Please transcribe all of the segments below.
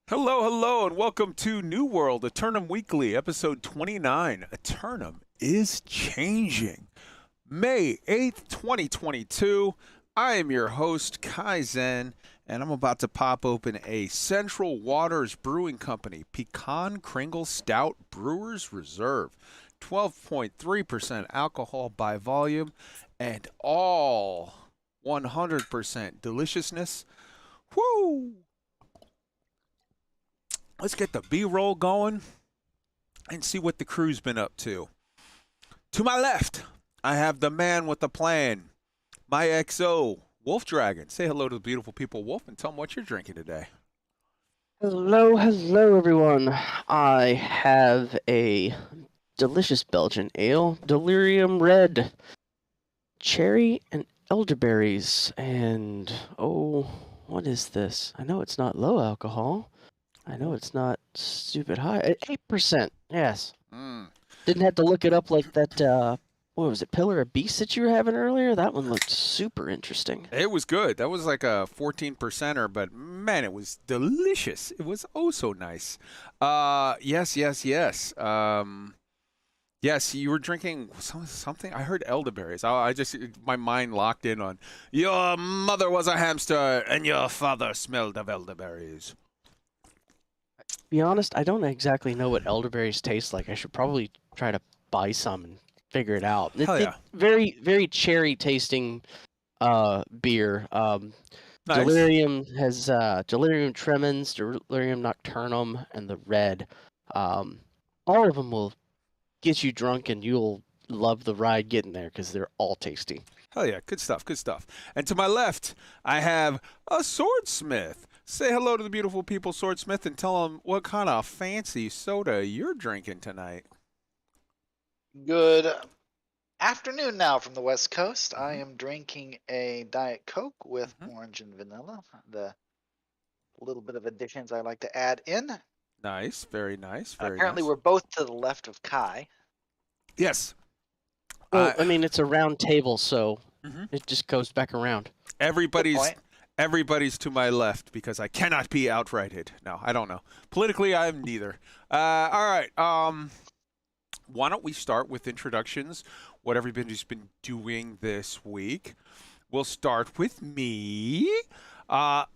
Hello, hello, and welcome to New World, Aeternum Weekly, episode 29. Aeternum is changing. May 8th, 2022. I am your host, Kaizen, and I'm about to pop open a Central Waters Brewing Company Pecan Kringle Stout Brewers Reserve. 12.3% alcohol by volume, and all 100% deliciousness. Woo! Let's get the B-roll going and see what the crew's been up to. To my left, I have the man with the plan, my XO, WOLFDRAGON. Say hello to the beautiful people, Wolf, and tell them what you're drinking today. Hello, everyone. I have a delicious Belgian ale, Delirium Red, cherry and elderberries, and what is this? I know it's not low alcohol. I know it's not stupid high. 8%, yes. Didn't have to look it up like that, what was it, Pillar of Beast that you were having earlier? That one looked super interesting. It was good. That was like a 14%er, but man, it was delicious. It was oh so nice. Yes. Yes, you were drinking something. I heard elderberries. My mind locked in on your mother was a hamster and your father smelled of elderberries. To be honest, I don't exactly know what elderberries taste like. I should probably try to buy some and figure it out. Hell yeah. Very, very cherry tasting beer. Nice. Delirium has Delirium Tremens, Delirium Nocturnum, and the Red. All of them will get you drunk, and you'll love the ride getting there because they're all tasty. Hell yeah, good stuff, good stuff. And to my left, I have a swordsmith. Say hello to the beautiful people, Swordsmith, and tell them what kind of fancy soda you're drinking tonight. Good afternoon now from the West Coast. I am drinking a Diet Coke with orange and vanilla. The little bit of additions I like to add in. Nice, very nice. Apparently, we're both to the left of Kai. Yes. Well, I mean, it's a round table, so it just goes back around. Everybody's to my left because I cannot be outrighted. No, I don't know. Politically, I am neither. All right. Why don't we start with introductions? What everybody's been doing this week. We'll start with me. I've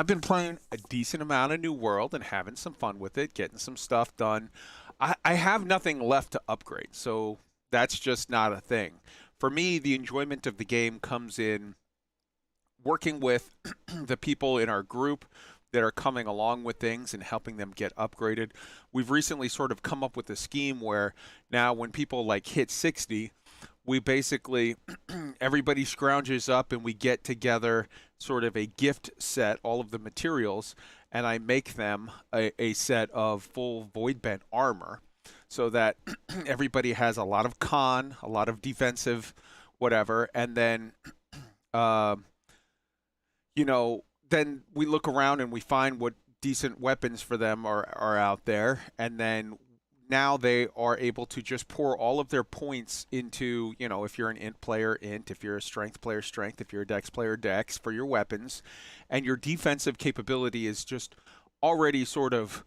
been playing a decent amount of New World and having some fun with it, getting some stuff done. I have nothing left to upgrade, so that's just not a thing. For me, the enjoyment of the game comes in working with the people in our group that are coming along with things and helping them get upgraded. We've recently sort of come up with a scheme where now when people like hit 60, we basically, everybody scrounges up and we get together sort of a gift set, all of the materials, and I make them a set of full Void Bent armor so that everybody has a lot of con, a lot of defensive, whatever, and then, then we look around and we find what decent weapons for them are out there, and then now they are able to just pour all of their points into, if you're an int player, int, if you're a strength player, strength, if you're a dex player, dex, for your weapons, and your defensive capability is just already sort of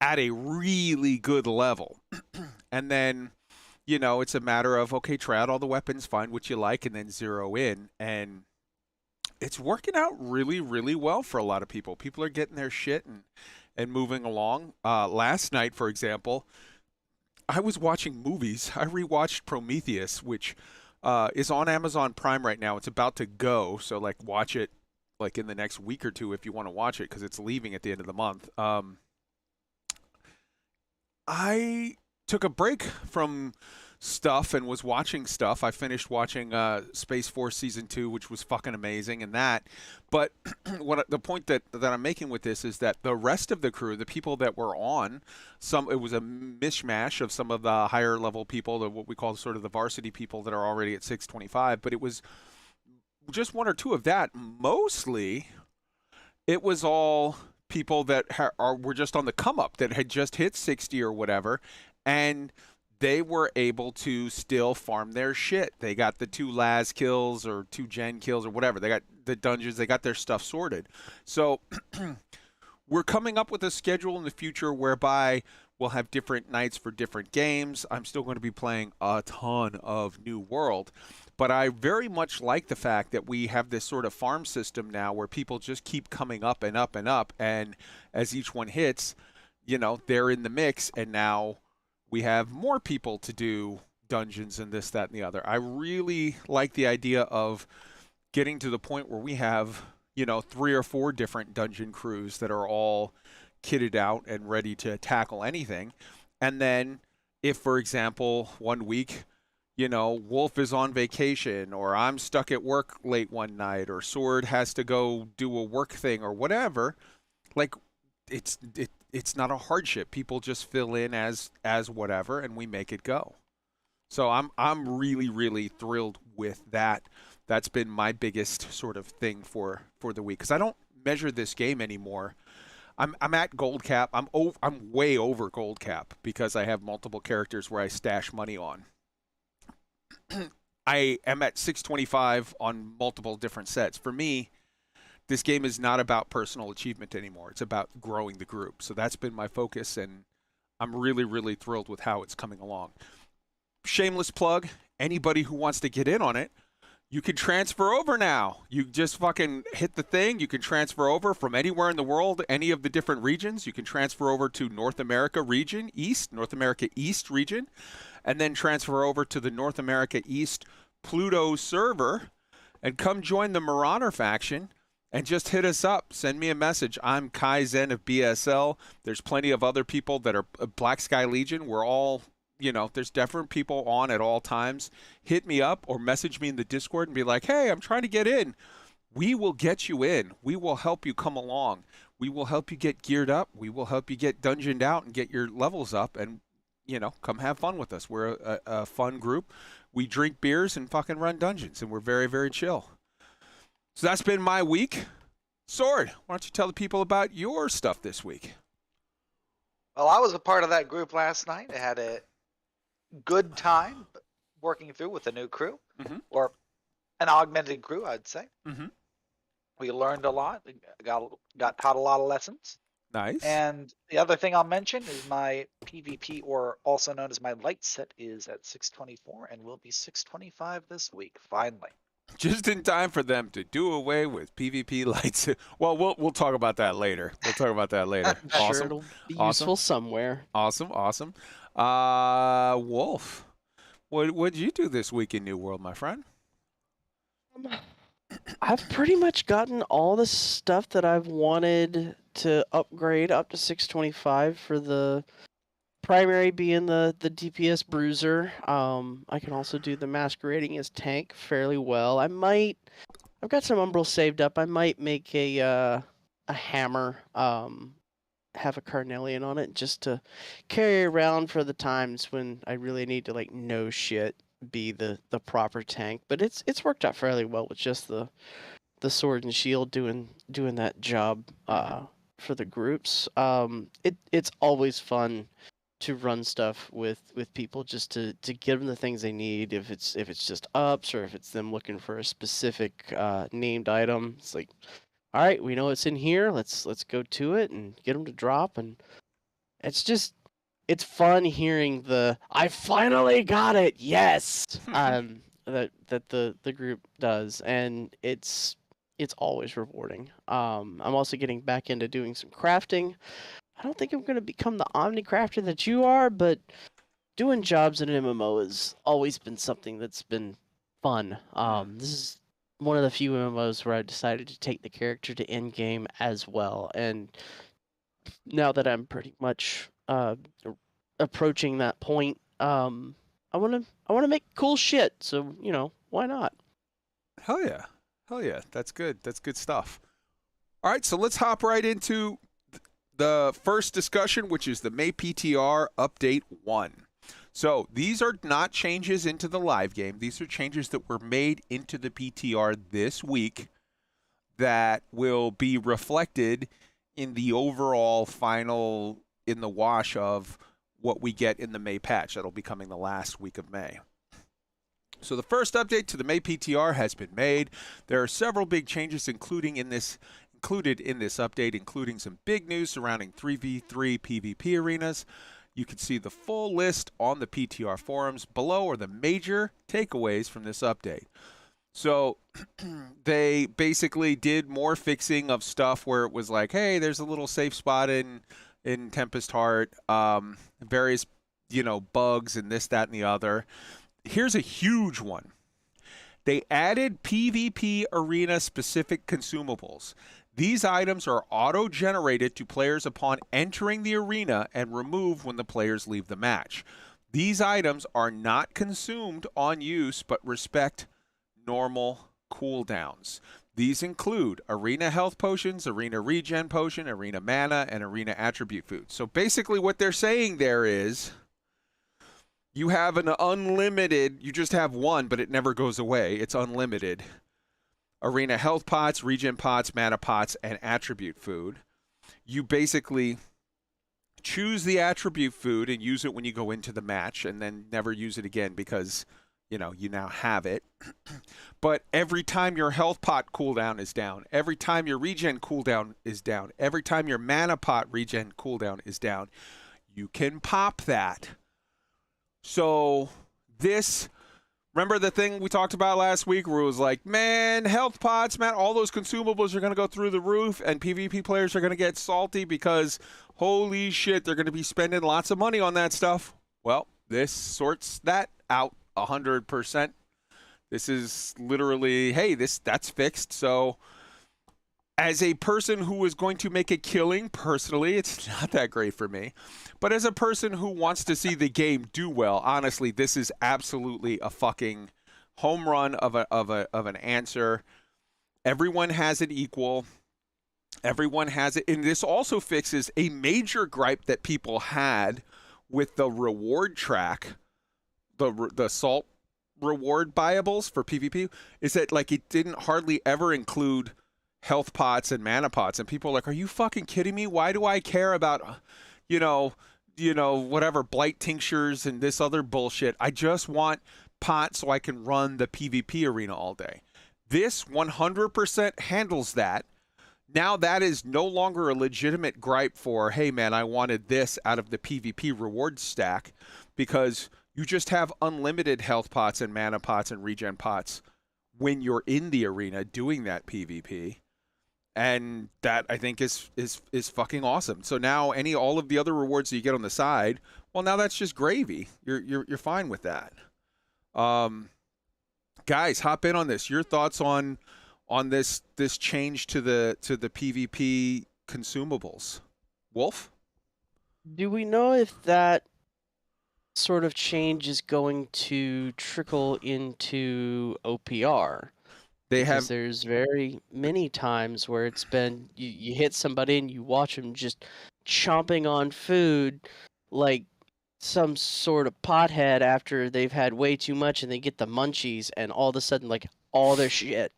at a really good level. And then, it's a matter of, okay, try out all the weapons, find what you like, and then zero in, and it's working out really, really well for a lot of people. People are getting their shit and moving along. Last night, for example, I was watching movies. I rewatched Prometheus, which is on Amazon Prime right now. It's about to go, so watch it in the next week or two if you want to watch it because it's leaving at the end of the month. I took a break from stuff and was watching stuff. I finished watching Space Force Season 2, which was fucking amazing, and that. But the point that I'm making with this is that the rest of the crew, the people that were on, it was a mishmash of some of the higher level people, what we call sort of the varsity people that are already at 625, but it was just one or two of that. Mostly, it was all people that were just on the come up, that had just hit 60 or whatever, and they were able to still farm their shit. They got the 2 Laz kills or 2 Gen kills or whatever. They got the dungeons. They got their stuff sorted. So we're coming up with a schedule in the future whereby we'll have different nights for different games. I'm still going to be playing a ton of New World, but I very much like the fact that we have this sort of farm system now where people just keep coming up and up and up, and as each one hits, you know, they're in the mix, and now we have more people to do dungeons and this, that, and the other. I really like the idea of getting to the point where we have, you know, 3 or 4 different dungeon crews that are all kitted out and ready to tackle anything. And then if, for example, one week, you know, Wolf is on vacation, or I'm stuck at work late one night, or Sword has to go do a work thing or whatever, like it's not a hardship. People just fill in as whatever, and we make it go. So I'm really, really thrilled with that. That's been my biggest sort of thing for the week, because I don't measure this game anymore. I'm at gold cap. I'm way over gold cap because I have multiple characters where I stash money on. I am at 625 on multiple different sets. For me, this game is not about personal achievement anymore. It's about growing the group. So that's been my focus, and I'm really, really thrilled with how it's coming along. Shameless plug, anybody who wants to get in on it, you can transfer over now. You just fucking hit the thing. You can transfer over from anywhere in the world, any of the different regions. You can transfer over to North America region, North America East region, and then transfer over to the North America East Pluto server and come join the Marauder faction and just hit us up. Send me a message. I'm Kai Zen of BSL. There's plenty of other people that are Black Sky Legion. We're all, you know, there's different people on at all times. Hit me up or message me in the Discord and be like, hey, I'm trying to get in. We will get you in. We will help you come along. We will help you get geared up. We will help you get dungeoned out and get your levels up, and, you know, come have fun with us. We're a fun group. We drink beers and fucking run dungeons, and we're very, very chill. So that's been my week. Sword, why don't you tell the people about your stuff this week? Well, I was a part of that group last night. I had a good time working through with a new crew, or an augmented crew, I'd say. We learned a lot. We got taught a lot of lessons. Nice. And the other thing I'll mention is my PvP, or also known as my light set, is at 624 and will be 625 this week, finally. Just in time for them to do away with PvP lights. Well, we'll talk about that later. I'm Awesome. sure it'll be useful somewhere. Awesome. Wolf, what'd you do this week in New World, my friend? I've pretty much gotten all the stuff that I've wanted to upgrade up to 625 for the primary being the DPS Bruiser. I can also do the masquerading as tank fairly well. I've got some Umbral saved up. I might make a hammer, have a Carnelian on it just to carry around for the times when I really need to, like, no shit, be the proper tank. But it's worked out fairly well with just the sword and shield doing that job for the groups. It's always fun to run stuff with people, just to give them the things they need. If it's just ups, or if it's them looking for a specific named item, it's like, all right, we know it's in here. Let's go to it and get them to drop. And it's fun hearing the "I finally got it, yes" that the group does, and it's always rewarding. I'm also getting back into doing some crafting. I don't think I'm going to become the omni-crafter that you are, but doing jobs in an MMO has always been something that's been fun. This is one of the few MMOs where I decided to take the character to endgame as well, and now that I'm pretty much approaching that point, I want to make cool shit, so, you know, why not? Hell yeah. That's good stuff. All right, so let's hop right into the first discussion, which is the May Ptr Update One. So these are not changes into the live game. These are changes that were made into the PTR this week that will be reflected in the overall final, in the wash of what we get in the May patch. That'll be coming the last week of May. So the first update to the May PTR has been made. There are several big changes, including included in this update, including some big news surrounding 3v3 PvP arenas. You can see the full list on the PTR forums. Below are the major takeaways from this update. So they basically did more fixing of stuff where it was like, hey, there's a little safe spot in Tempest Heart, various, bugs and this, that, and the other. Here's a huge one. They added PvP arena specific consumables. These items are auto-generated to players upon entering the arena and removed when the players leave the match. These items are not consumed on use but respect normal cooldowns. These include arena health potions, arena regen potion, arena mana, and arena attribute food. So basically what they're saying there is you have an unlimited, you just have one, but it never goes away. It's unlimited. Arena health pots, regen pots, mana pots, and attribute food. You basically choose the attribute food and use it when you go into the match and then never use it again because, you now have it. But every time your health pot cooldown is down, every time your regen cooldown is down, every time your mana pot regen cooldown is down, you can pop that. So this, remember the thing we talked about last week where it was like, man, health pots, man, all those consumables are going to go through the roof and PvP players are going to get salty because holy shit, they're going to be spending lots of money on that stuff. Well, this sorts that out 100%. This is literally, hey, that's fixed. So as a person who is going to make a killing, personally, it's not that great for me. But as a person who wants to see the game do well, honestly, this is absolutely a fucking home run of an answer. Everyone has it equal. Everyone has it. And this also fixes a major gripe that people had with the reward track, the salt reward buyables for PvP, is that like it didn't hardly ever include health pots and mana pots, and people are like, are you fucking kidding me? Why do I care about whatever blight tinctures and this other bullshit? I just want pots so I can run the PvP arena all day. This 100% handles that. Now that is no longer a legitimate gripe for, hey man, I wanted this out of the PvP reward stack, because you just have unlimited health pots and mana pots and regen pots when you're in the arena doing that PvP. And that, I think, is fucking awesome. So now all of the other rewards that you get on the side, well, now that's just gravy. You're fine with that. Guys, hop in on this. Your thoughts on this change to the PvP consumables. Wolf? Do we know if that sort of change is going to trickle into OPR? Because there's very many times where it's been you hit somebody and you watch them just chomping on food like some sort of pothead after they've had way too much and they get the munchies, and all of a sudden like all their shit,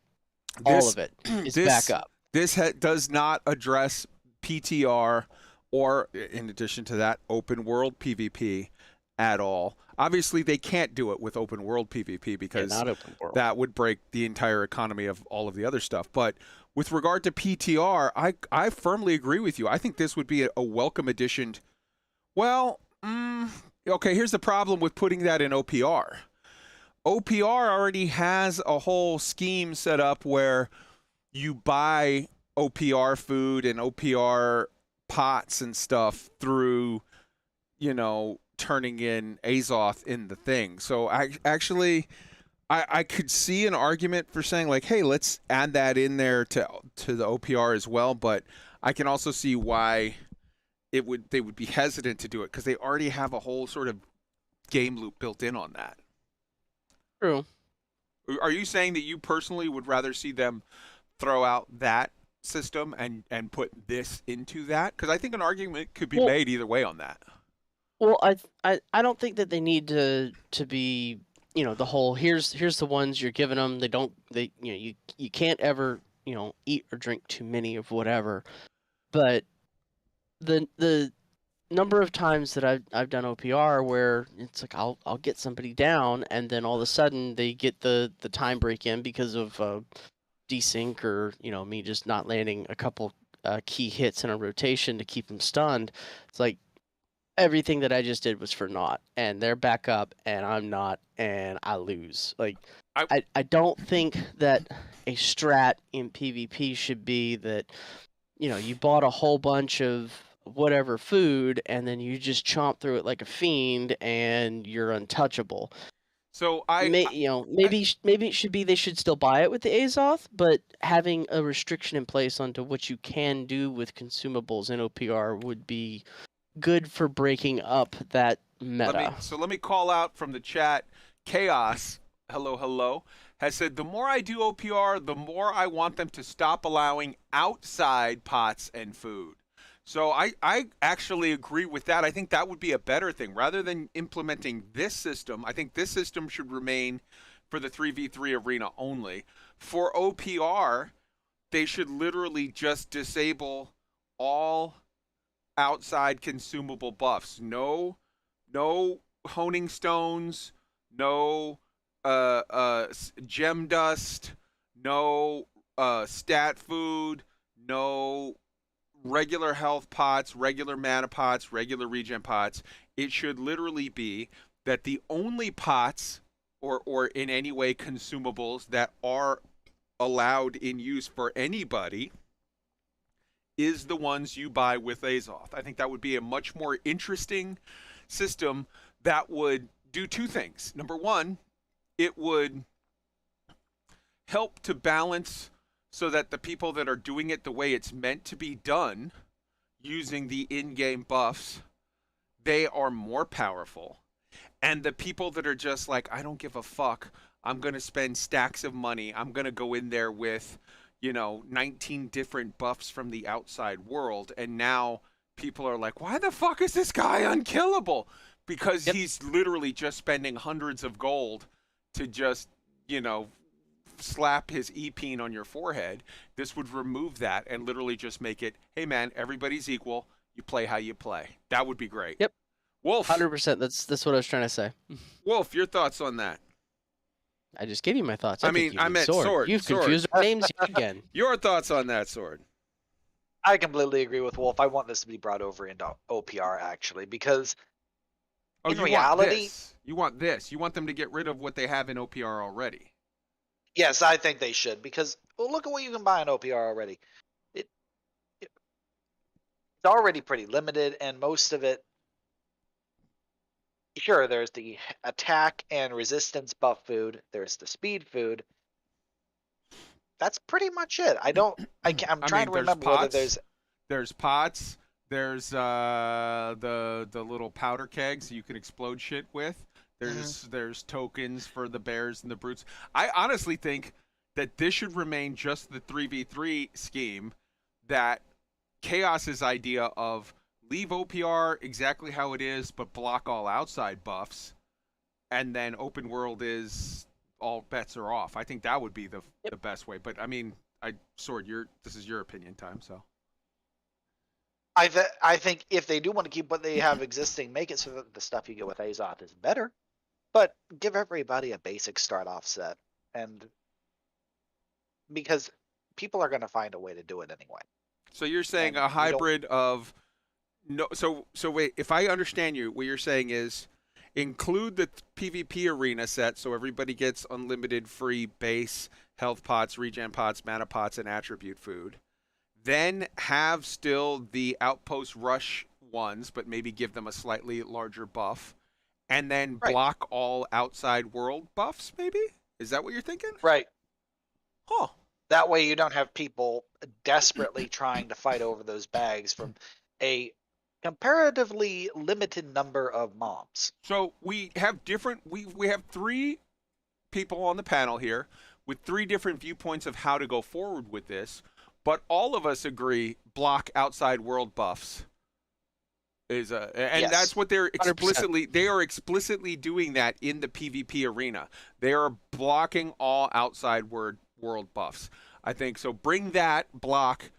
all of it is back up. This does not address PTR or, in addition to that, open world PvP at all. Obviously, they can't do it with open world PvP because that would break the entire economy of all of the other stuff. But with regard to PTR, I firmly agree with you. I think this would be a welcome addition. Well, okay, here's the problem with putting that in OPR. OPR already has a whole scheme set up where you buy OPR food and OPR pots and stuff through, turning in Azoth in the thing. So I could see an argument for saying like, hey, let's add that in there to the OPR as well. But I can also see why they would be hesitant to do it, because they already have a whole sort of game loop built in on that. True. Are you saying that you personally would rather see them throw out that system and put this into that? Because I think an argument could be made either way on that. Well, I don't think that they need to be, the whole here's the ones you're giving them. You can't ever, eat or drink too many of whatever. But the number of times that I've done OPR where it's like I'll get somebody down and then all of a sudden they get the time break in because of desync or, me just not landing a couple key hits in a rotation to keep them stunned. It's like everything that I just did was for naught, and they're back up and I'm not, and I lose. Like, I don't think that a strat in PvP should be that, you bought a whole bunch of whatever food and then you just chomp through it like a fiend and you're untouchable. So maybe it should be they should still buy it with the Azoth, but having a restriction in place onto what you can do with consumables in OPR would be good for breaking up that meta. Let me call out from the chat. Chaos, hello, has said, the more I do OPR, the more I want them to stop allowing outside pots and food. So I actually agree with that. I think that would be a better thing. Rather than implementing this system, I think this system should remain for the 3v3 arena only. For OPR, they should literally just disable all outside consumable buffs. No honing stones, no gem dust, no stat food, no regular health pots, regular mana pots, regular regen pots. It should literally be that the only pots or in any way consumables that are allowed in use for anybody is the ones you buy with Azoth. I think that would be a much more interesting system that would do two things. Number one, it would help to balance so that the people that are doing it the way it's meant to be done, using the in-game buffs, they are more powerful. And the people that are just like, I don't give a fuck, I'm going to spend stacks of money, I'm going to go in there with, 19 different buffs from the outside world, and now people are like, why the fuck is this guy unkillable? Because he's literally just spending hundreds of gold to just, slap his E-peen on your forehead. This would remove that and literally just make it, hey man, everybody's equal. You play how you play. That would be great. Yep. Wolf. 100%. That's what I was trying to say. Wolf, your thoughts on that? I just gave you my thoughts. I meant sword. You've confused our names again. Your thoughts on that, Sword? I completely agree with Wolf. I want this to be brought over into OPR actually, because in reality, you want this. You want them to get rid of what they have in OPR already. Yes, I think they should, because look at what you can buy in OPR already. It's already pretty limited, and most of it, sure, there's the attack and resistance buff food, there's the speed food. That's pretty much it. I'm trying to remember whether there's pots, there's the little powder kegs you can explode shit with. There's tokens for the bears and the brutes. I honestly think that this should remain just the 3v3 scheme, that Chaos's idea of leave OPR exactly how it is, but block all outside buffs, and then open world is all bets are off. I think that would be the best way. But I mean, Sword, this is your opinion time, so. I think if they do want to keep what they have existing, make it so that the stuff you get with Azoth is better, but give everybody a basic start off set, and because people are going to find a way to do it anyway. So you're saying a hybrid of no. So wait, if I understand you, what you're saying is include the PvP arena set, so everybody gets unlimited free base health pots, regen pots, mana pots, and attribute food. Then have still the outpost rush ones, but maybe give them a slightly larger buff, and then block all outside world buffs. Maybe, is that what you're thinking? Right. Huh. That way you don't have people desperately trying to fight over those bags from a comparatively limited number of mobs. So we have we have three people on the panel here with three different viewpoints of how to go forward with this, but all of us agree block outside world buffs is that's what they're explicitly 100%. They are explicitly doing that in the PvP arena. They are blocking all outside world buffs. I think so. Bring that block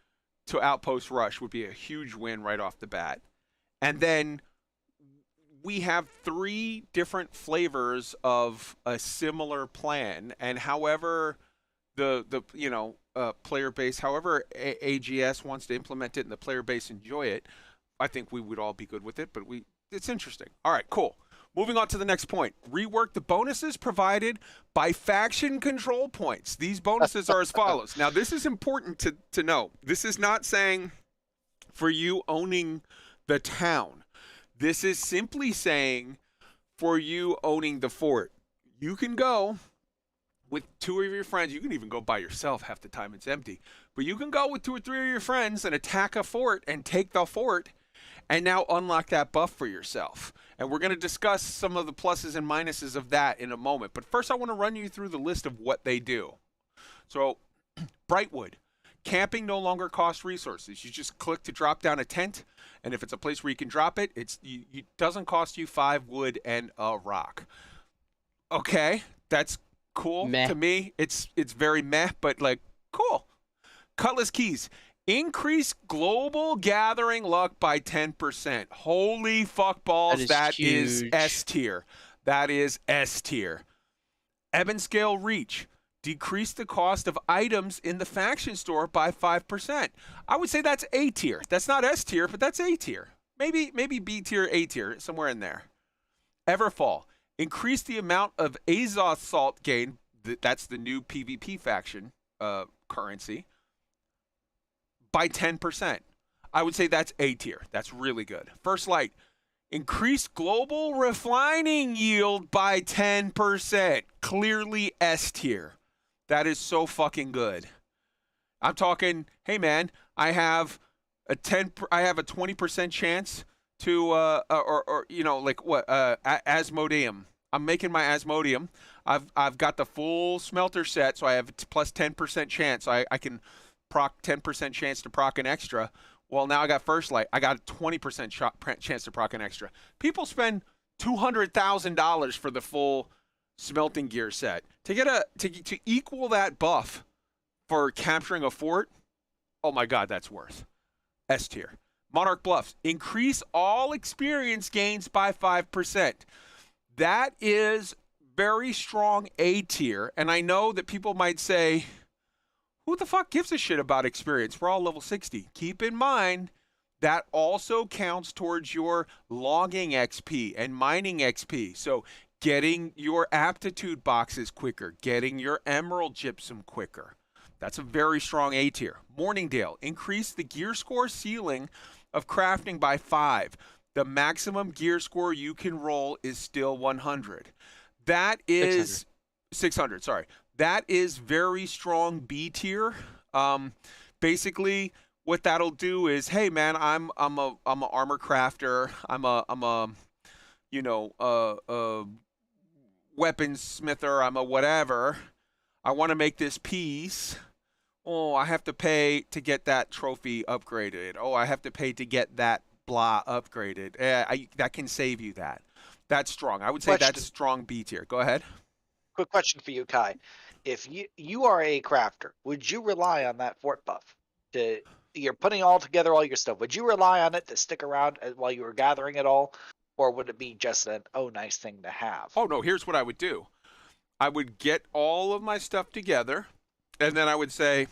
to Outpost Rush would be a huge win right off the bat. And then we have three different flavors of a similar plan, and however player base, however AGS wants to implement it and the player base enjoy it, I think we would all be good with it, but it's interesting. All right, cool. Moving on to the next point. Rework the bonuses provided by faction control points. These bonuses are as follows. Now, this is important to know. This is not saying for you owning the town. This is simply saying for you owning the fort. You can go with 2 of your friends. You can even go by yourself. Half the time it's empty. But you can go with 2 or 3 of your friends and attack a fort and take the fort and now unlock that buff for yourself. And we're going to discuss some of the pluses and minuses of that in a moment. But first I want to run you through the list of what they do. So, Brightwood. Camping no longer costs resources. You just click to drop down a tent, and if it's a place where you can drop it, it doesn't cost you 5 wood and a rock. Okay, that's cool. Meh. To me. It's very meh, but like, cool. Cutlass keys. Increase global gathering luck by 10%. Holy fuck balls, that is S tier. That is S tier. Ebon Scale Reach. Decrease the cost of items in the faction store by 5%. I would say that's A tier. That's not S tier, but that's A tier. Maybe B tier, A tier, somewhere in there. Everfall. Increase the amount of Azoth Salt gain. That's the new PvP faction currency. By 10%. I would say that's A tier. That's really good. First Light. Increase global refining yield by 10%. Clearly S tier. That is so fucking good. I'm talking, hey man, I have a 20% chance to Asmodeum. I'm making my Asmodeum. I've got the full smelter set, so I have plus 10% chance. So I can proc 10% chance to proc an extra. Well, now I got First Light. I got a 20% chance to proc an extra. People spend $200,000 for the full smelting gear set to equal that buff for capturing a fort. Oh my god, that's worth S tier. Monarch Bluffs. Increase all experience gains by 5%. That is very strong A tier, and I know that people might say, who the fuck gives a shit about experience? We're all level 60. Keep in mind, that also counts towards your logging XP and mining XP. So getting your aptitude boxes quicker, getting your emerald gypsum quicker. That's a very strong A tier. Morningdale. Increase the gear score ceiling of crafting by 5. The maximum gear score you can roll is still 100. That is 600, sorry. That is very strong B tier. Basically, what that'll do is, hey man, I'm a armor crafter. I'm a weapons smither. I'm a whatever. I want to make this piece. Oh, I have to pay to get that trophy upgraded. Oh, I have to pay to get that blah upgraded. That can save you that. That's strong. I would say that's strong B tier. Go ahead. Quick question for you, Kai. If you are a crafter, would you rely on that fort buff? You're putting all together all your stuff. Would you rely on it to stick around while you were gathering it all? Or would it be just an, nice thing to have? Oh, no, here's what I would do. I would get all of my stuff together, and then I would say,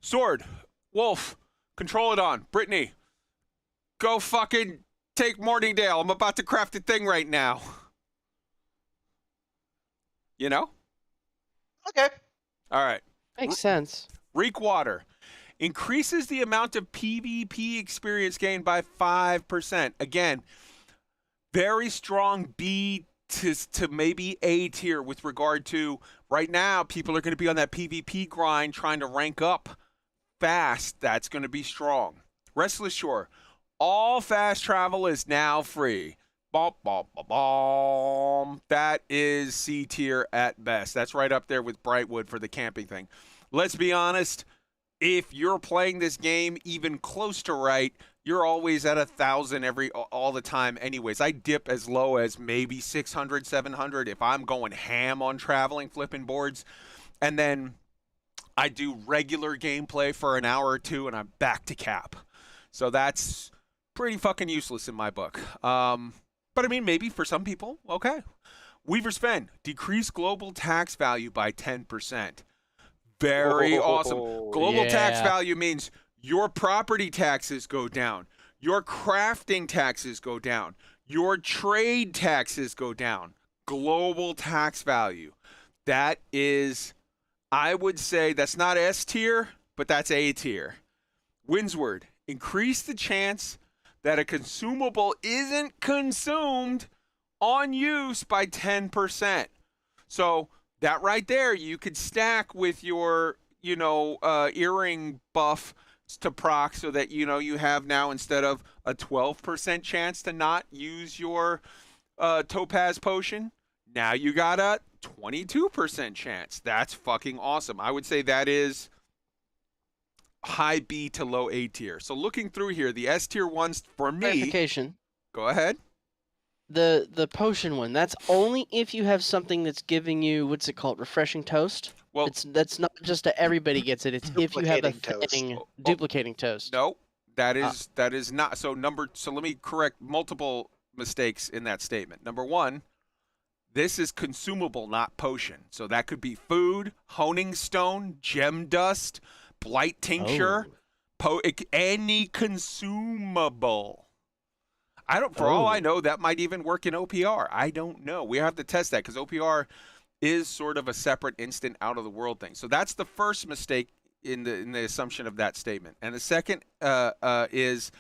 Sword, Wolf, control it on. Brittany, go fucking take Morningdale. I'm about to craft a thing right now. You know? Okay. All right. Makes sense. Reek Water. Increases the amount of PvP experience gained by 5%. Again, very strong B to maybe A tier with regard to right now, people are going to be on that PvP grind trying to rank up fast. That's going to be strong. Restless Shore. All fast travel is now free. Bom, bom, bom, bom. That is C tier at best. That's right up there with Brightwood for the camping thing. Let's be honest. If you're playing this game even close to right, you're always at 1,000 all the time anyways. I dip as low as maybe 600, 700 if I'm going ham on traveling, flipping boards. And then I do regular gameplay for an hour or two and I'm back to cap. So that's pretty fucking useless in my book. But I mean, maybe for some people, okay. Weaver's Fen. Decrease global tax value by 10%. Very awesome. Global tax yeah. value means your property taxes go down. Your crafting taxes go down. Your trade taxes go down. Global tax value. That is, I would say, that's not S tier, but that's A tier. Windsward, increase the chance that a consumable isn't consumed on use by 10%. So that right there, you could stack with your, earring buff to proc so that, you have now, instead of a 12% chance to not use your topaz potion, now you got a 22% chance. That's fucking awesome. I would say that is high B to low A tier. So looking through here, the S tier ones for me. Clarification. Go ahead. The potion one, that's only if you have something that's giving you, what's it called, refreshing toast? Well, that's not just that everybody gets it. It's if you have a Duplicating toast. thing duplicating toast. No, that is not. So let me correct multiple mistakes in that statement. Number one, this is consumable, not potion. So that could be food, honing stone, gem dust, blight tincture, any consumable. For all I know, that might even work in OPR. I don't know. We have to test that because OPR is sort of a separate instant out of the world thing. So that's the first mistake in the assumption of that statement. And the second is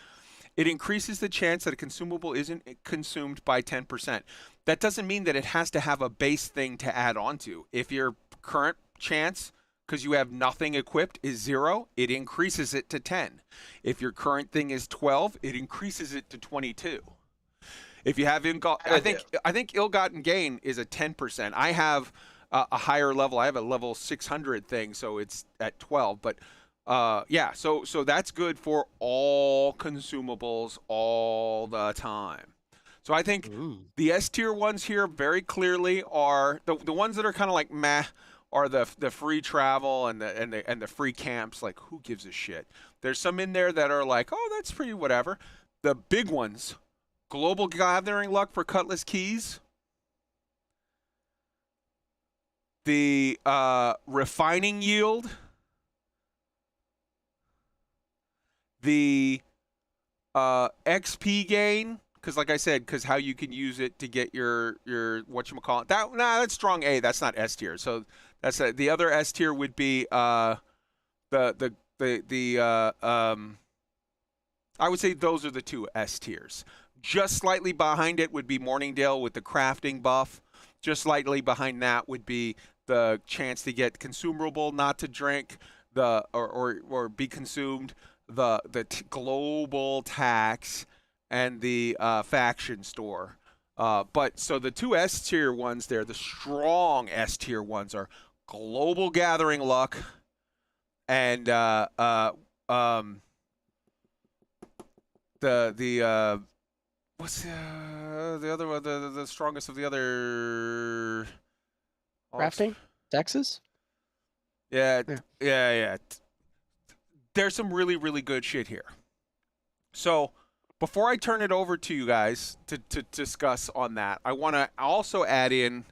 it increases the chance that a consumable isn't consumed by 10%. That doesn't mean that it has to have a base thing to add on to. If your current chance, because you have nothing equipped, is 0, it increases it to 10. If your current thing is 12, it increases it to 22. If you have I think ill-gotten gain is a 10%. I have a higher level. I have a level 600 thing, so it's at 12. But yeah, so that's good for all consumables all the time. So I think the S tier ones here very clearly are the ones that are kind of like meh. Are the free travel and the free camps. Like, who gives a shit? There's some in there that are like, oh, that's pretty whatever. The big ones, global gathering luck for Cutlass keys, the refining yield, the XP gain, because like I said, because how you can use it to get your whatchamacallit. That's strong A. That's not S tier. So that's the other S tier would be I would say those are the two S tiers. Just slightly behind it would be Morningdale with the crafting buff. Just slightly behind that would be the chance to get consumable, not to drink, or be consumed, the global tax, and the faction store. But so the two S tier ones there, the strong S tier ones are global gathering luck and the what's the other one, the strongest of the other Crafting? Taxes? Yeah. There's some really, really good shit here. So before I turn it over to you guys to discuss on that, I want to also add in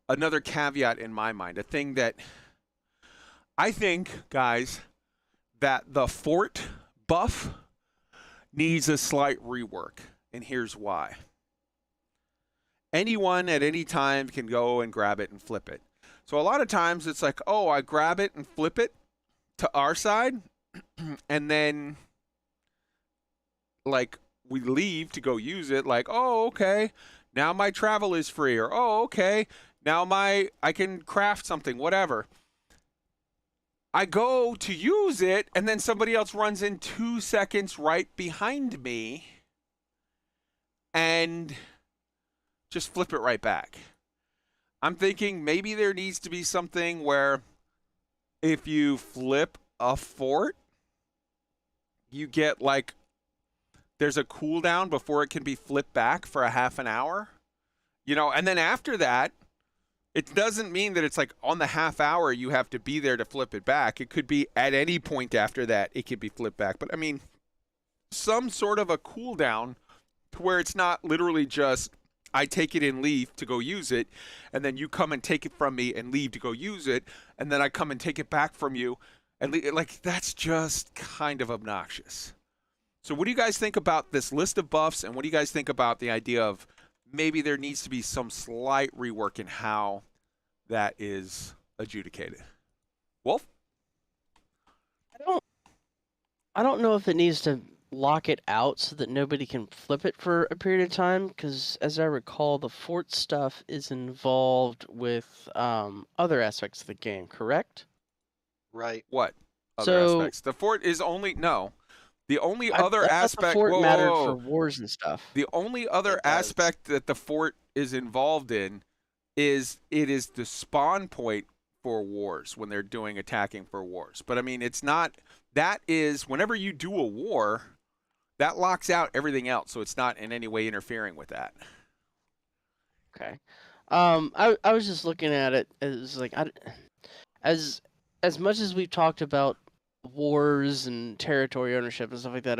another caveat in my mind, a thing that I think, guys, that the fort buff needs a slight rework, and here's why. Anyone at any time can go and grab it and flip it. So a lot of times it's like, oh, I grab it and flip it to our side, and then like we leave to go use it, like, oh, okay, now my travel is free, or oh, okay, now I can craft something, whatever. I go to use it, and then somebody else runs in 2 seconds right behind me and just flip it right back. I'm thinking maybe there needs to be something where if you flip a fort, you get like, there's a cooldown before it can be flipped back for a half an hour, and then after that, it doesn't mean that it's like on the half hour you have to be there to flip it back. It could be at any point after that it could be flipped back. But I mean, some sort of a cooldown to where it's not literally just I take it and leave to go use it, and then you come and take it from me and leave to go use it, and then I come and take it back from you, and like that's just kind of obnoxious. So what do you guys think about this list of buffs, and what do you guys think about the idea of maybe there needs to be some slight rework in how that is adjudicated? Wolf? I don't know if it needs to lock it out so that nobody can flip it for a period of time, because as I recall, the fort stuff is involved with other aspects of the game, correct? Right. What other So aspects? The fort is only no. The only I other thought the aspect. fort Whoa, mattered whoa, for whoa. wars and stuff. The only other It does. aspect that the fort is involved in is it is the spawn point for wars when they're doing attacking for wars. But I mean, it's not. That is whenever you do a war, that locks out everything else, so it's not in any way interfering with that. Okay. I was just looking at it as like as much as we've talked about wars and territory ownership and stuff like that,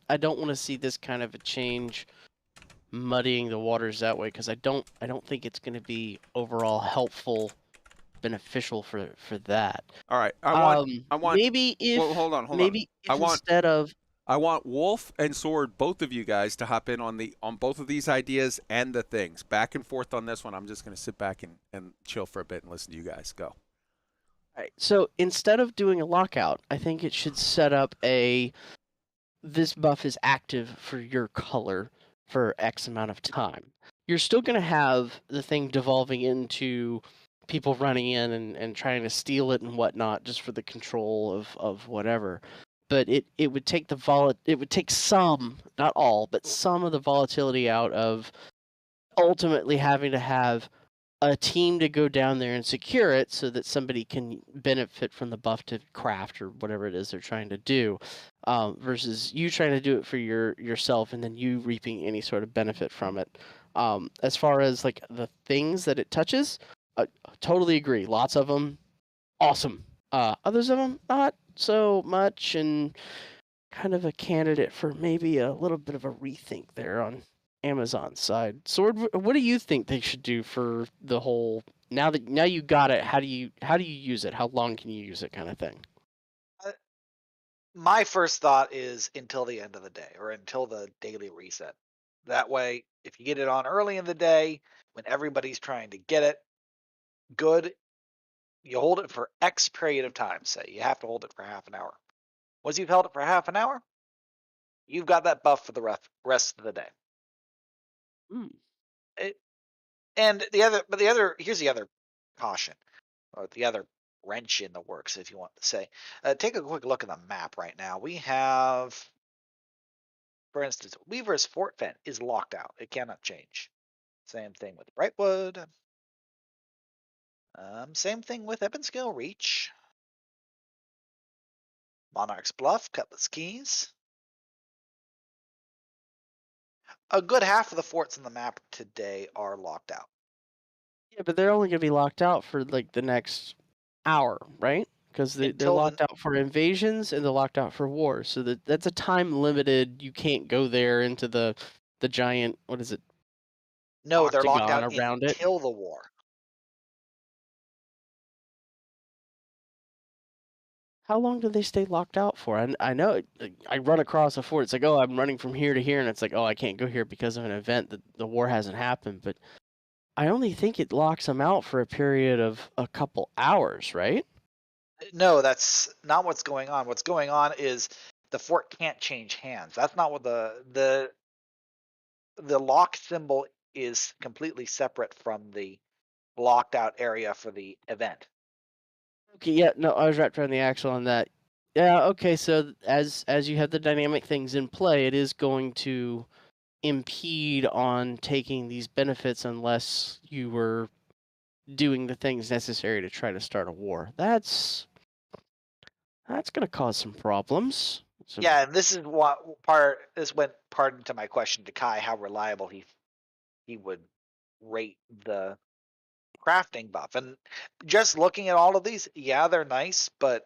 I don't want to see this kind of a change muddying the waters that way, because I don't think it's going to be overall helpful, beneficial for that. All right, I want. Maybe if Well, hold on. maybe if instead of I want Wolf and Sword, both of you guys, to hop in on both of these ideas and the things. Back and forth on this one. I'm just going to sit back and chill for a bit and listen to you guys. Go. Right. So instead of doing a lockout, I think it should set up this buff is active for your color for X amount of time. You're still going to have the thing devolving into people running in and trying to steal it and whatnot just for the control of whatever. But it would take it would take some, not all, but some of the volatility out of ultimately having to have a team to go down there and secure it so that somebody can benefit from the buff to craft or whatever it is they're trying to do, versus you trying to do it for yourself and then you reaping any sort of benefit from it. As far as like the things that it touches, I totally agree. Lots of them, awesome. Others of them, not so much, and kind of a candidate for maybe a little bit of a rethink there on Amazon's side. Sword, what do you think they should do for the whole now you got it, how do you use it? How long can you use it, kind of thing? My first thought is until the end of the day or until the daily reset. That way, if you get it on early in the day when everybody's trying to get it, good. You hold it for X period of time, say. You have to hold it for half an hour. Once you've held it for half an hour, you've got that buff for the rest of the day. And here's the other caution, or the other wrench in the works, if you want to say. Take a quick look at the map right now. We have, for instance, Weaver's Fort Vent is locked out. It cannot change. Same thing with Brightwood. Same thing with Ebonskill Reach. Monarch's Bluff, Cutlass Keys. A good half of the forts on the map today are locked out. Yeah, but they're only going to be locked out for like the next hour, right? Because they're locked out for invasions and they're locked out for wars. So that's a time limited. You can't go there into the giant, what is it? No, they're locked out around until the war. How long do they stay locked out for? I know I run across a fort. It's like, oh, I'm running from here to here, and it's like, oh, I can't go here because of an event that the war hasn't happened. But I only think it locks them out for a period of a couple hours, right? No, that's not what's going on. What's going on is the fort can't change hands. That's not what the lock symbol is completely separate from the locked out area for the event. Okay, yeah, no, I was wrapped around the axle on that. Yeah, okay, so as you have the dynamic things in play, it is going to impede on taking these benefits unless you were doing the things necessary to try to start a war. That's going to cause some problems. Yeah, and this is this went part into my question to Kai, how reliable he would rate the crafting buff. And just looking at all of these, yeah, they're nice, but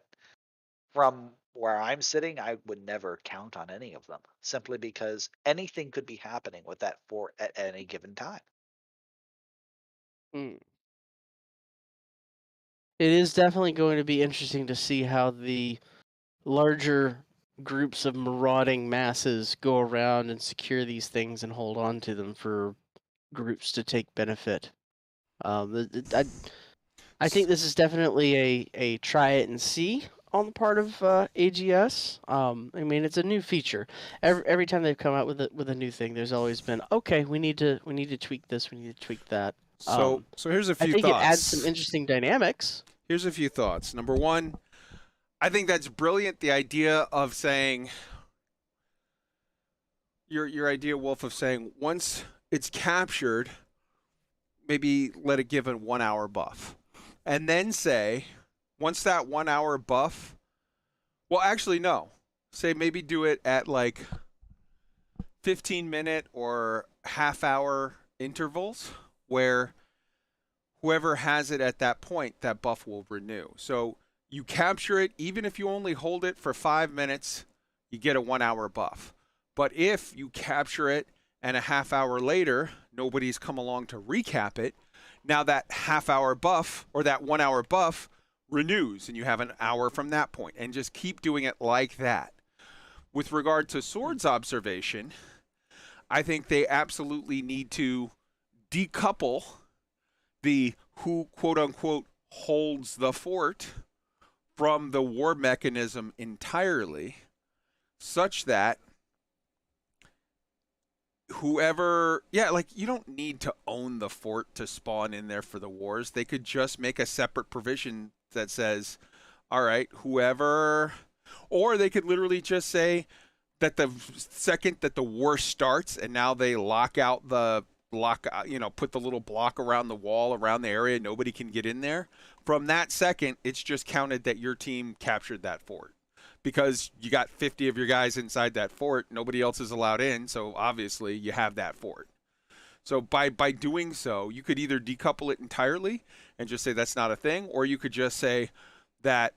from where I'm sitting, I would never count on any of them, simply because anything could be happening with that fort at any given time. Mm. It is definitely going to be interesting to see how the larger groups of marauding masses go around and secure these things and hold on to them for groups to take benefit. I think this is definitely a try it and see on the part of AGS. I mean, it's a new feature. Every time they've come out with a new thing, there's always been, okay, we need to tweak this, we need to tweak that. So here's a few I think thoughts. it adds some interesting dynamics. Here's a few thoughts. Number one, I think that's brilliant. The idea of saying your idea, Wolf, of saying once it's captured, maybe let it give a 1 hour buff. And then say, once that 1 hour buff, well, actually, no. Say maybe do it at like 15-minute or half-hour intervals where whoever has it at that point, that buff will renew. So you capture it, even if you only hold it for 5 minutes, you get a 1 hour buff. But if you capture it and a half hour later, nobody's come along to recap it, now that half hour buff or that 1 hour buff renews and you have an hour from that point, and just keep doing it like that. With regard to Sword's observation, I think they absolutely need to decouple the who quote unquote holds the fort from the war mechanism entirely, such that whoever, like you don't need to own the fort to spawn in there for the wars. They could just make a separate provision that says, all right, whoever, or they could literally just say that the second that the war starts and now they lock out the put the little block around the wall around the area, nobody can get in there. From that second, it's just counted that your team captured that fort. Because you got 50 of your guys inside that fort, nobody else is allowed in, so obviously you have that fort. So by doing so, you could either decouple it entirely and just say that's not a thing, or you could just say that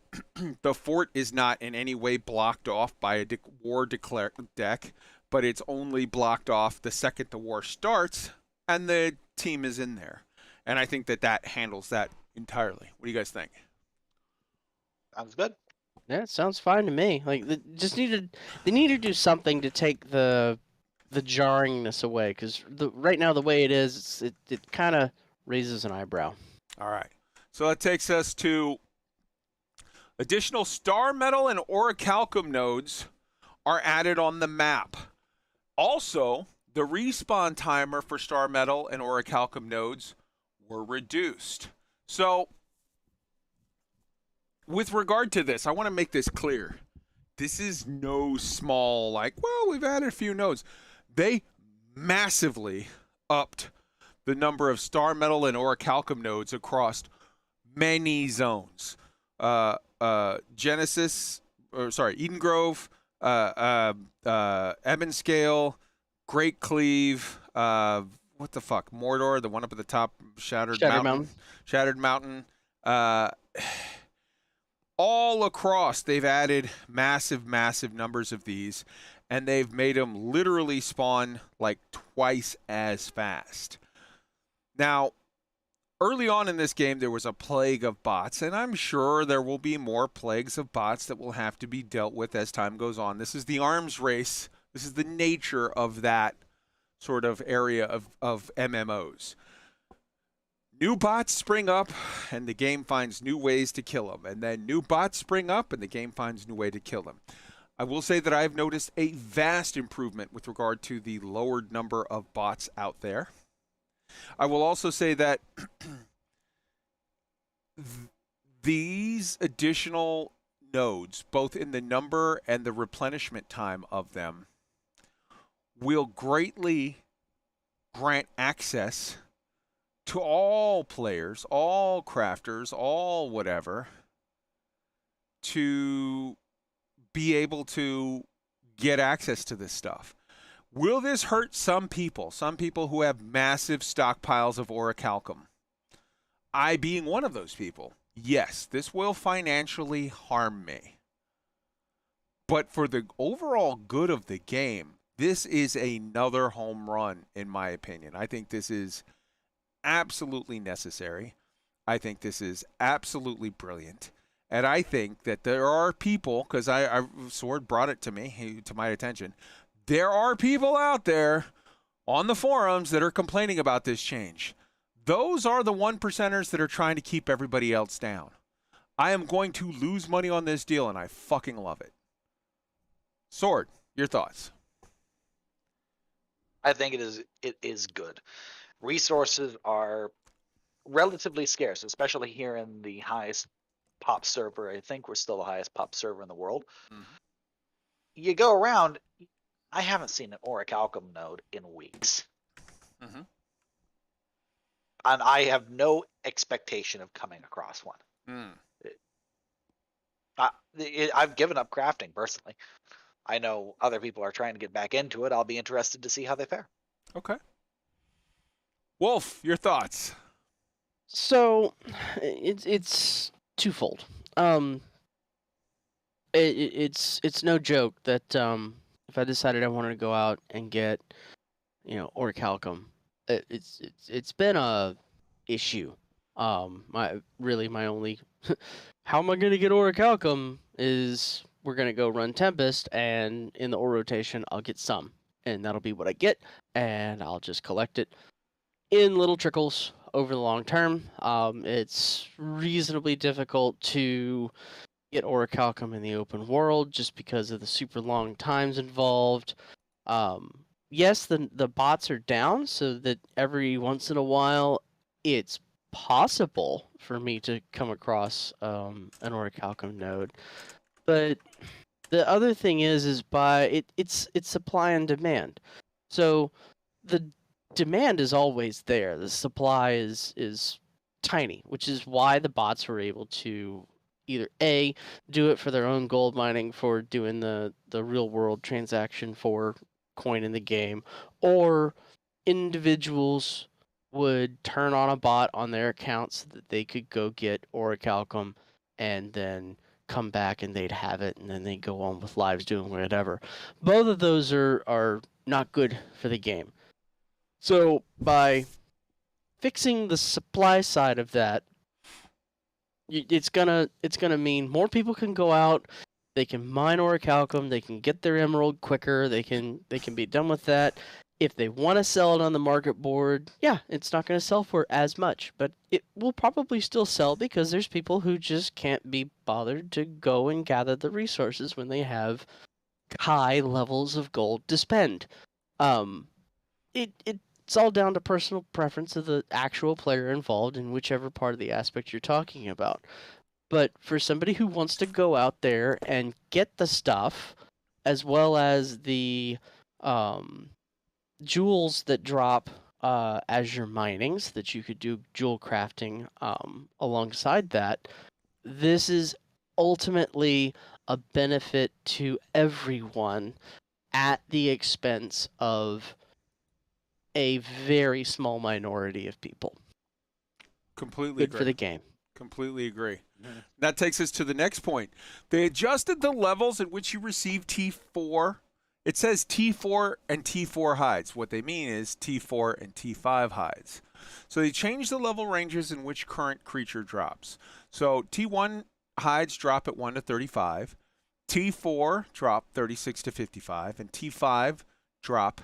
the fort is not in any way blocked off by a war deck, but it's only blocked off the second the war starts and the team is in there. And I think that handles that entirely. What do you guys think? Sounds good. Yeah, it sounds fine to me. Like they need to do something to take the jarringness away, because right now the way it is, it kind of raises an eyebrow. All right, so that takes us to additional star metal and orichalcum nodes are added on the map. Also, the respawn timer for star metal and orichalcum nodes were reduced. So with regard to this, I want to make this clear. This is no small, we've added a few nodes. They massively upped the number of star metal and orichalcum nodes across many zones. Eden Grove, Ebonscale, Great Cleave, what the fuck, Mordor, the one up at the top, Shattered Mountain. All across, they've added massive numbers of these, and they've made them literally spawn like twice as fast. Now, early on in this game, there was a plague of bots, and I'm sure there will be more plagues of bots that will have to be dealt with as time goes on. This is the arms race. This is the nature of that sort of area of MMOs. New bots spring up, and the game finds new ways to kill them. And then new bots spring up, and the game finds a new way to kill them. I will say that I've noticed a vast improvement with regard to the lowered number of bots out there. I will also say that these additional nodes, both in the number and the replenishment time of them, will greatly grant access to all players, all crafters, all whatever, to be able to get access to this stuff. Will this hurt some people? Some people who have massive stockpiles of orichalcum. I being one of those people. Yes, this will financially harm me. But for the overall good of the game, this is another home run, in my opinion. I think this is absolutely necessary. I think this is absolutely brilliant. And I think that there are people, because Sword brought it to me, to my attention, there are people out there on the forums that are complaining about this change. Those are the 1%ers that are trying to keep everybody else down. I am going to lose money on this deal, and I fucking love it. Sword, your thoughts? I think it is good. Resources are relatively scarce, especially here in the highest pop server. I think we're still the highest pop server in the world. Mm-hmm. You go around, I haven't seen an orichalcum node in weeks. Mm-hmm. And I have no expectation of coming across one. I've given up crafting personally. I know other people are trying to get back into it. I'll be interested to see how they fare. Okay. Wolf, your thoughts? So, it's twofold. It's no joke that if I decided I wanted to go out and get, orichalcum, it's been a issue. My only how am I gonna get orichalcum is we're gonna go run Tempest, and in the ore rotation I'll get some, and that'll be what I get, and I'll just collect it in little trickles over the long term. It's reasonably difficult to get orichalcum in the open world just because of the super long times involved. Yes, the bots are down, so that every once in a while it's possible for me to come across an orichalcum node. But the other thing is it's supply and demand. So the demand is always there. The supply is tiny, which is why the bots were able to either A, do it for their own gold mining for doing the real world transaction for coin in the game, or individuals would turn on a bot on their account so that they could go get orichalcum and then come back and they'd have it, and then they'd go on with lives doing whatever. Both of those are not good for the game. So by fixing the supply side of that, it's gonna mean more people can go out, they can mine orichalcum, they can get their emerald quicker, they can be done with that. If they want to sell it on the market board, yeah, it's not going to sell for as much, but it will probably still sell because there's people who just can't be bothered to go and gather the resources when they have high levels of gold to spend. It's all down to personal preference of the actual player involved in whichever part of the aspect you're talking about. But for somebody who wants to go out there and get the stuff, as well as the jewels that drop as you're mining, so that you could do jewel crafting alongside that, this is ultimately a benefit to everyone at the expense of a very small minority of people. Completely good for the game. Completely agree. That takes us to the next point. They adjusted the levels at which you receive T4. It says T4 and T4 hides. What they mean is T4 and T5 hides. So they changed the level ranges in which current creature drops. So T1 hides drop at 1 to 35. T4 drop 36 to 55. And T5 drop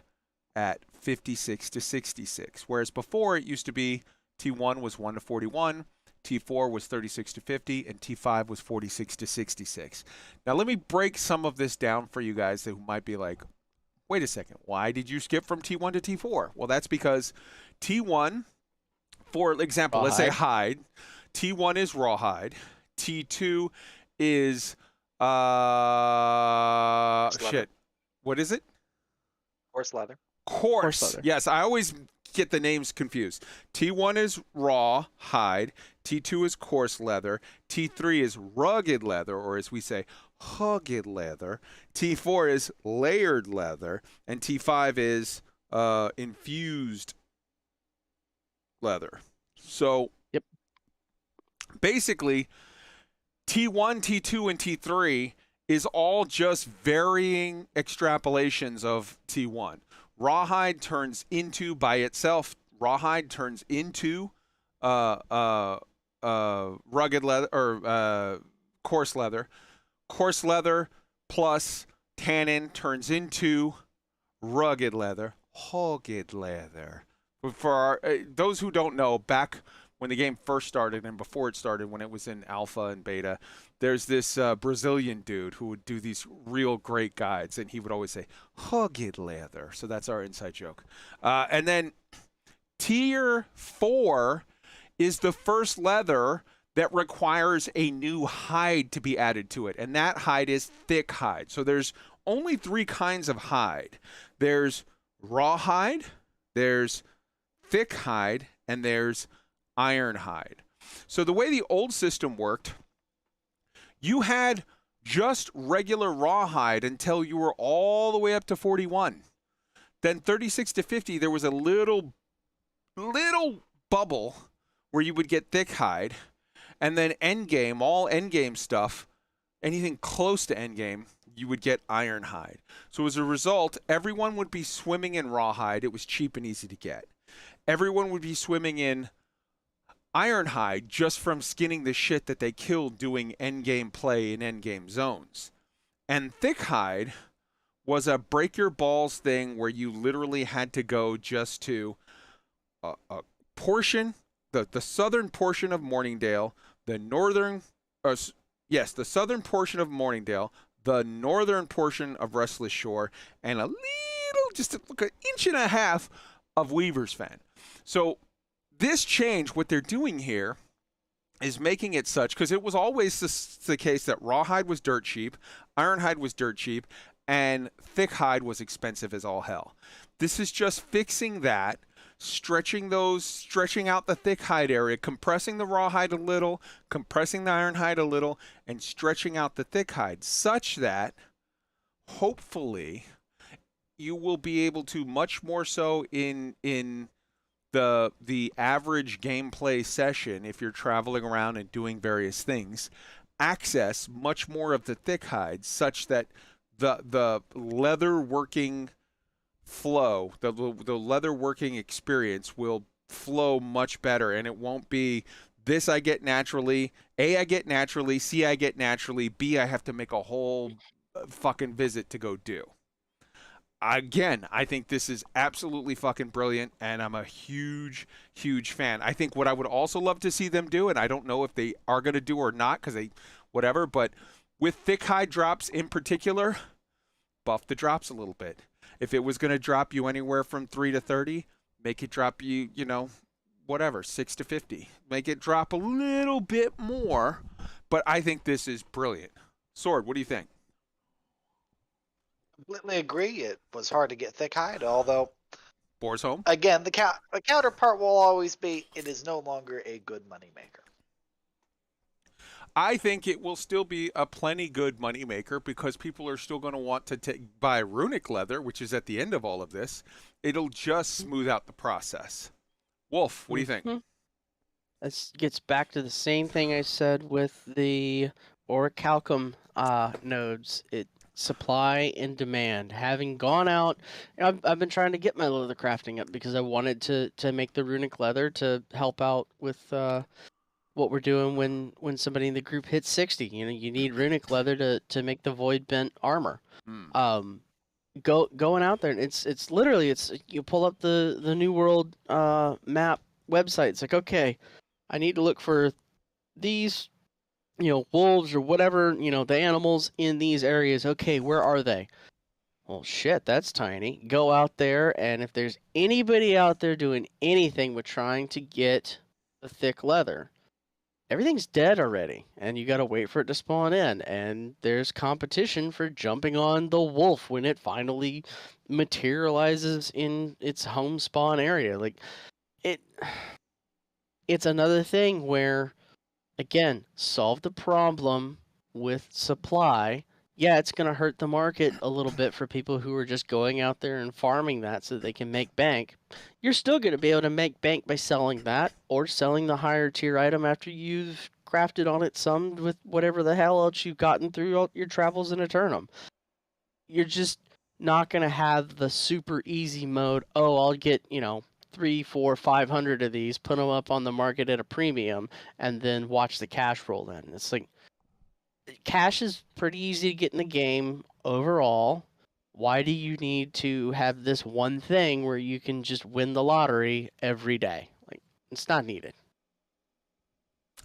at 56 to 66. Whereas before it used to be T1 was 1 to 41. T4 was 36 to 50, and T5 was 46 to 66. Now, let me break some of this down for you guys who might be like, wait a second, why did you skip from T1 to T4? Well, that's because T1, for example, let's say hide. T1 is rawhide. T2 is, shit. What is it? Coarse leather. Coarse leather. Yes, I always get the names confused. T1 is raw hide. T2 is coarse leather. T3 is rugged leather, or as we say, hugged leather. T4 is layered leather. And T5 is infused leather. So basically, T1, T2, and T3 is all just varying extrapolations of T1. Rawhide turns into, by itself, rawhide turns into rugged leather or coarse leather. Coarse leather plus tannin turns into rugged leather. Rugged leather. For those who don't know, back when the game first started and before it started, when it was in alpha and beta, there's this Brazilian dude who would do these real great guides, and he would always say, rugged leather. So that's our inside joke. And then Tier 4 is the first leather that requires a new hide to be added to it, and that hide is thick hide. So there's only 3 kinds of hide. There's raw hide, there's thick hide, and there's iron hide. So the way the old system worked, you had just regular rawhide until you were all the way up to 41. Then 36 to 50, there was a little bubble where you would get thick hide. And then endgame, all endgame stuff, anything close to endgame, you would get iron hide. So as a result, everyone would be swimming in rawhide. It was cheap and easy to get. Everyone would be swimming in Ironhide just from skinning the shit that they killed doing endgame play in endgame zones. And Thickhide was a break your balls thing where you literally had to go just to a portion, the southern portion of Morningdale, the southern portion of Morningdale, the northern portion of Restless Shore, and a little, just like an inch and a half of Weaver's Fen. So this change, what they're doing here, is making it such, because it was always the case that rawhide was dirt cheap, ironhide was dirt cheap, and thickhide was expensive as all hell. This is just fixing that, stretching out the thickhide area, compressing the rawhide a little, compressing the ironhide a little, and stretching out the thickhide, such that hopefully you will be able to, much more so in the average gameplay session, if you're traveling around and doing various things, access much more of the thick hide, such that the leather working flow, the leather working experience will flow much better, and it won't be this I get naturally, A I get naturally, C I get naturally, B I have to make a whole fucking visit to go do. Again, I think this is absolutely fucking brilliant, and I'm a huge, huge fan. I think what I would also love to see them do, and I don't know if they are going to do or not, because they, whatever, but with thick hide drops in particular, buff the drops a little bit. If it was going to drop you anywhere from 3 to 30, make it drop you, whatever, 6 to 50. Make it drop a little bit more, but I think this is brilliant. Sword, what do you think? Completely agree. It was hard to get thick hide, although Boar's home. Again, the counterpart will always be it is no longer a good moneymaker. I think it will still be a plenty good moneymaker because people are still going to want to buy runic leather, which is at the end of all of this. It'll just smooth out the process. Wolf, what do you think? This gets back to the same thing I said with the orichalcum nodes. Supply and demand. Having gone out, I've been trying to get my leather crafting up because I wanted to make the runic leather to help out with what we're doing when somebody in the group hits 60. You need runic leather to make the void bent armor. Going out there, and it's literally you pull up the New World map website. It's like, okay, I need to look for these wolves or whatever, the animals in these areas. Okay, where are they? Well, shit, that's tiny. Go out there, and if there's anybody out there doing anything with trying to get the thick leather, everything's dead already, and you gotta wait for it to spawn in, and there's competition for jumping on the wolf when it finally materializes in its home spawn area. Like, it's another thing where, again, solve the problem with supply. Yeah, it's going to hurt the market a little bit for people who are just going out there and farming that so they can make bank. You're still going to be able to make bank by selling that or selling the higher tier item after you've crafted on it some with whatever the hell else you've gotten through all your travels in Aeternum. You're just not going to have the super easy mode. Oh, I'll get, 3, 4, 500 of these, put them up on the market at a premium, and then watch the cash roll in. It's like, cash is pretty easy to get in the game overall. Why do you need to have this one thing where you can just win the lottery every day? Like, it's not needed.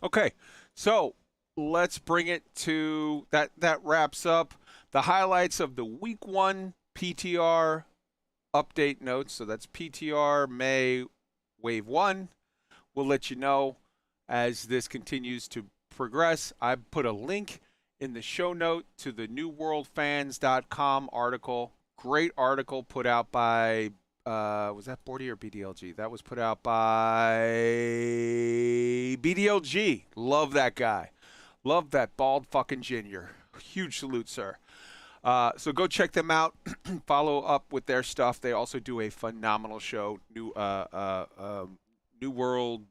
Okay, so let's bring it to that. That wraps up the highlights of the week 1 PTR update notes. So that's PTR May Wave 1. We'll let you know as this continues to progress. I put a link in the show note to the newworldfans.com article. Great article put out by, was that Bordy or BDLG? That was put out by BDLG. Love that guy. Love that bald fucking ginger. Huge salute, sir. So go check them out. Follow up with their stuff. They also do a phenomenal show. New World.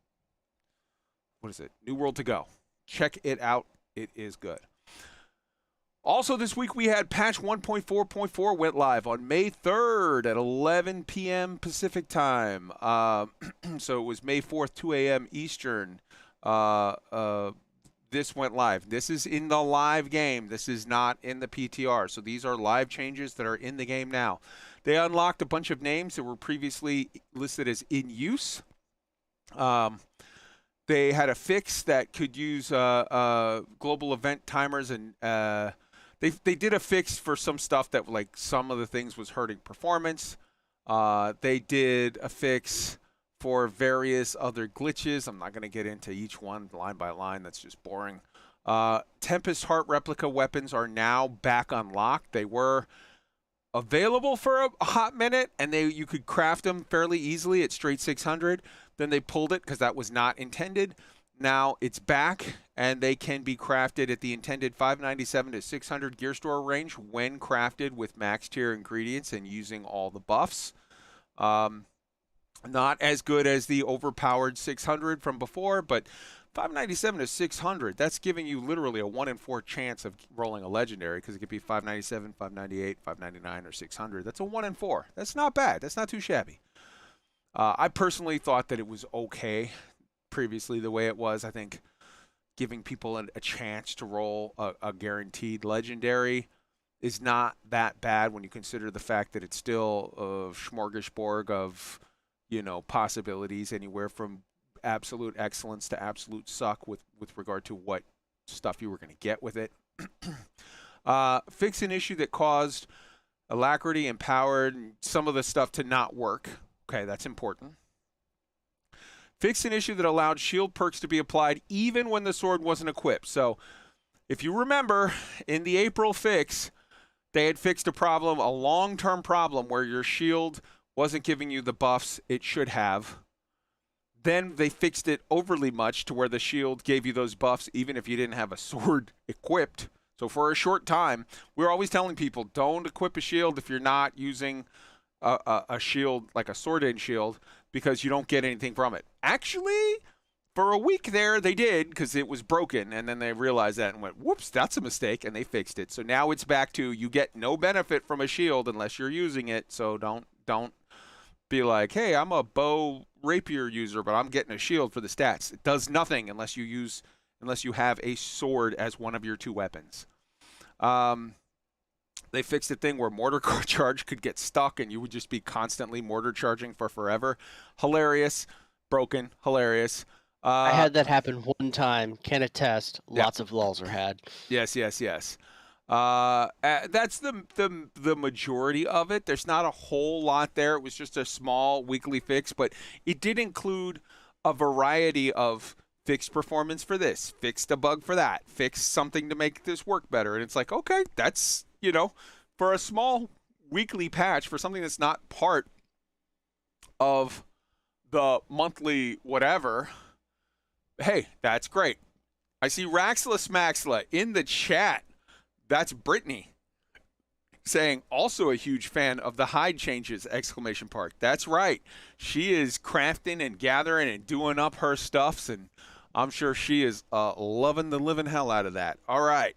What is it? New World to Go. Check it out. It is good. Also this week we had patch 1.4.4 went live on May 3rd at 11 p.m. Pacific time. So it was May 4th, 2 a.m. Eastern. This went live. This is in the live game. This is not in the PTR. So these are live changes that are in the game now. They unlocked a bunch of names that were previously listed as in use. They had a fix that could use global event timers, and they did a fix for some stuff that, like, some of the things was hurting performance. They did a fix for various other glitches. I'm not going to get into each one line by line. That's just boring. Tempest Heart replica weapons are now back unlocked. They were available for a hot minute, and you could craft them fairly easily at straight 600. Then they pulled it because that was not intended. Now it's back, and they can be crafted at the intended 597 to 600 gear store range when crafted with max tier ingredients and using all the buffs. Not as good as the overpowered 600 from before, but 597 to 600, that's giving you literally a 1 in 4 chance of rolling a legendary, because it could be 597, 598, 599, or 600. That's a 1 in 4. That's not bad. That's not too shabby. I personally thought that it was okay previously the way it was. I think giving people a chance to roll a guaranteed legendary is not that bad when you consider the fact that it's still a smorgasbord of, you know, possibilities anywhere from absolute excellence to absolute suck with regard to what stuff you were going to get with it. Fix an issue that caused alacrity, empowered, and some of the stuff to not work. Okay, that's important. Fix an issue that allowed shield perks to be applied even when the sword wasn't equipped. So if you remember, in the April fix, they had fixed a problem, a long-term problem, where your shield wasn't giving you the buffs it should have. Then they fixed it overly much to where the shield gave you those buffs even if you didn't have a sword equipped. So for a short time, we're always telling people, don't equip a shield if you're not using a shield, like a sword-in shield, because you don't get anything from it. Actually, for a week there, they did, because it was broken, and then they realized that and went, whoops, that's a mistake, and they fixed it. So now it's back to, you get no benefit from a shield unless you're using it, so don't be like, hey, I'm a bow rapier user, but I'm getting a shield for the stats. It does nothing unless you have a sword as one of your 2 weapons. They fixed a thing where mortar charge could get stuck and you would just be constantly mortar charging for forever. Hilarious. Broken. Hilarious. I had that happen one time. Can attest. Lots of lulls are had. Yes. That's the majority of it. There's not a whole lot there. It was just a small weekly fix, but it did include a variety of fixed performance for this, fixed a bug for that, fixed something to make this work better. And it's like, okay, that's, you know, for a small weekly patch, for something that's not part of the monthly whatever, hey, that's great. I see Raxla Smaxla in the chat. That's Brittany saying, also a huge fan of the hide changes, ! That's right. She is crafting and gathering and doing up her stuffs, and I'm sure she is loving the living hell out of that. All right,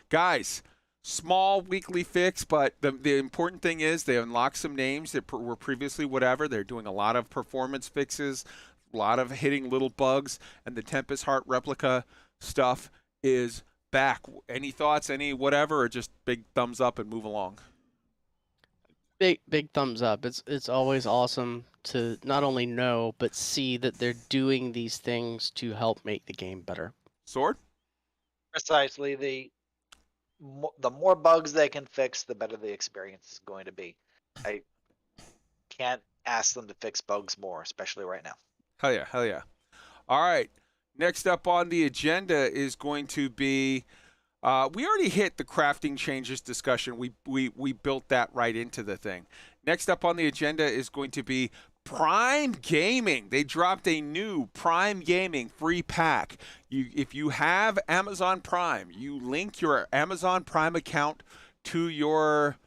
guys, small weekly fix, but the important thing is they unlock some names that were previously whatever. They're doing a lot of performance fixes, a lot of hitting little bugs, and the Tempest Heart Replica stuff is back. Any thoughts, any whatever, or just big thumbs up and move along? Big thumbs up. It's always awesome to not only know but see that they're doing these things to help make the game better. Sword? Precisely. The more bugs they can fix, the better the experience is going to be. I can't ask them to fix bugs more, especially right now. Hell yeah, hell yeah. All right. Next up on the agenda is going to be, we already hit the crafting changes discussion. We built that right into the thing. Next up on the agenda is going to be Prime Gaming. They dropped a new Prime Gaming free pack. If you have Amazon Prime, you link your Amazon Prime account to your,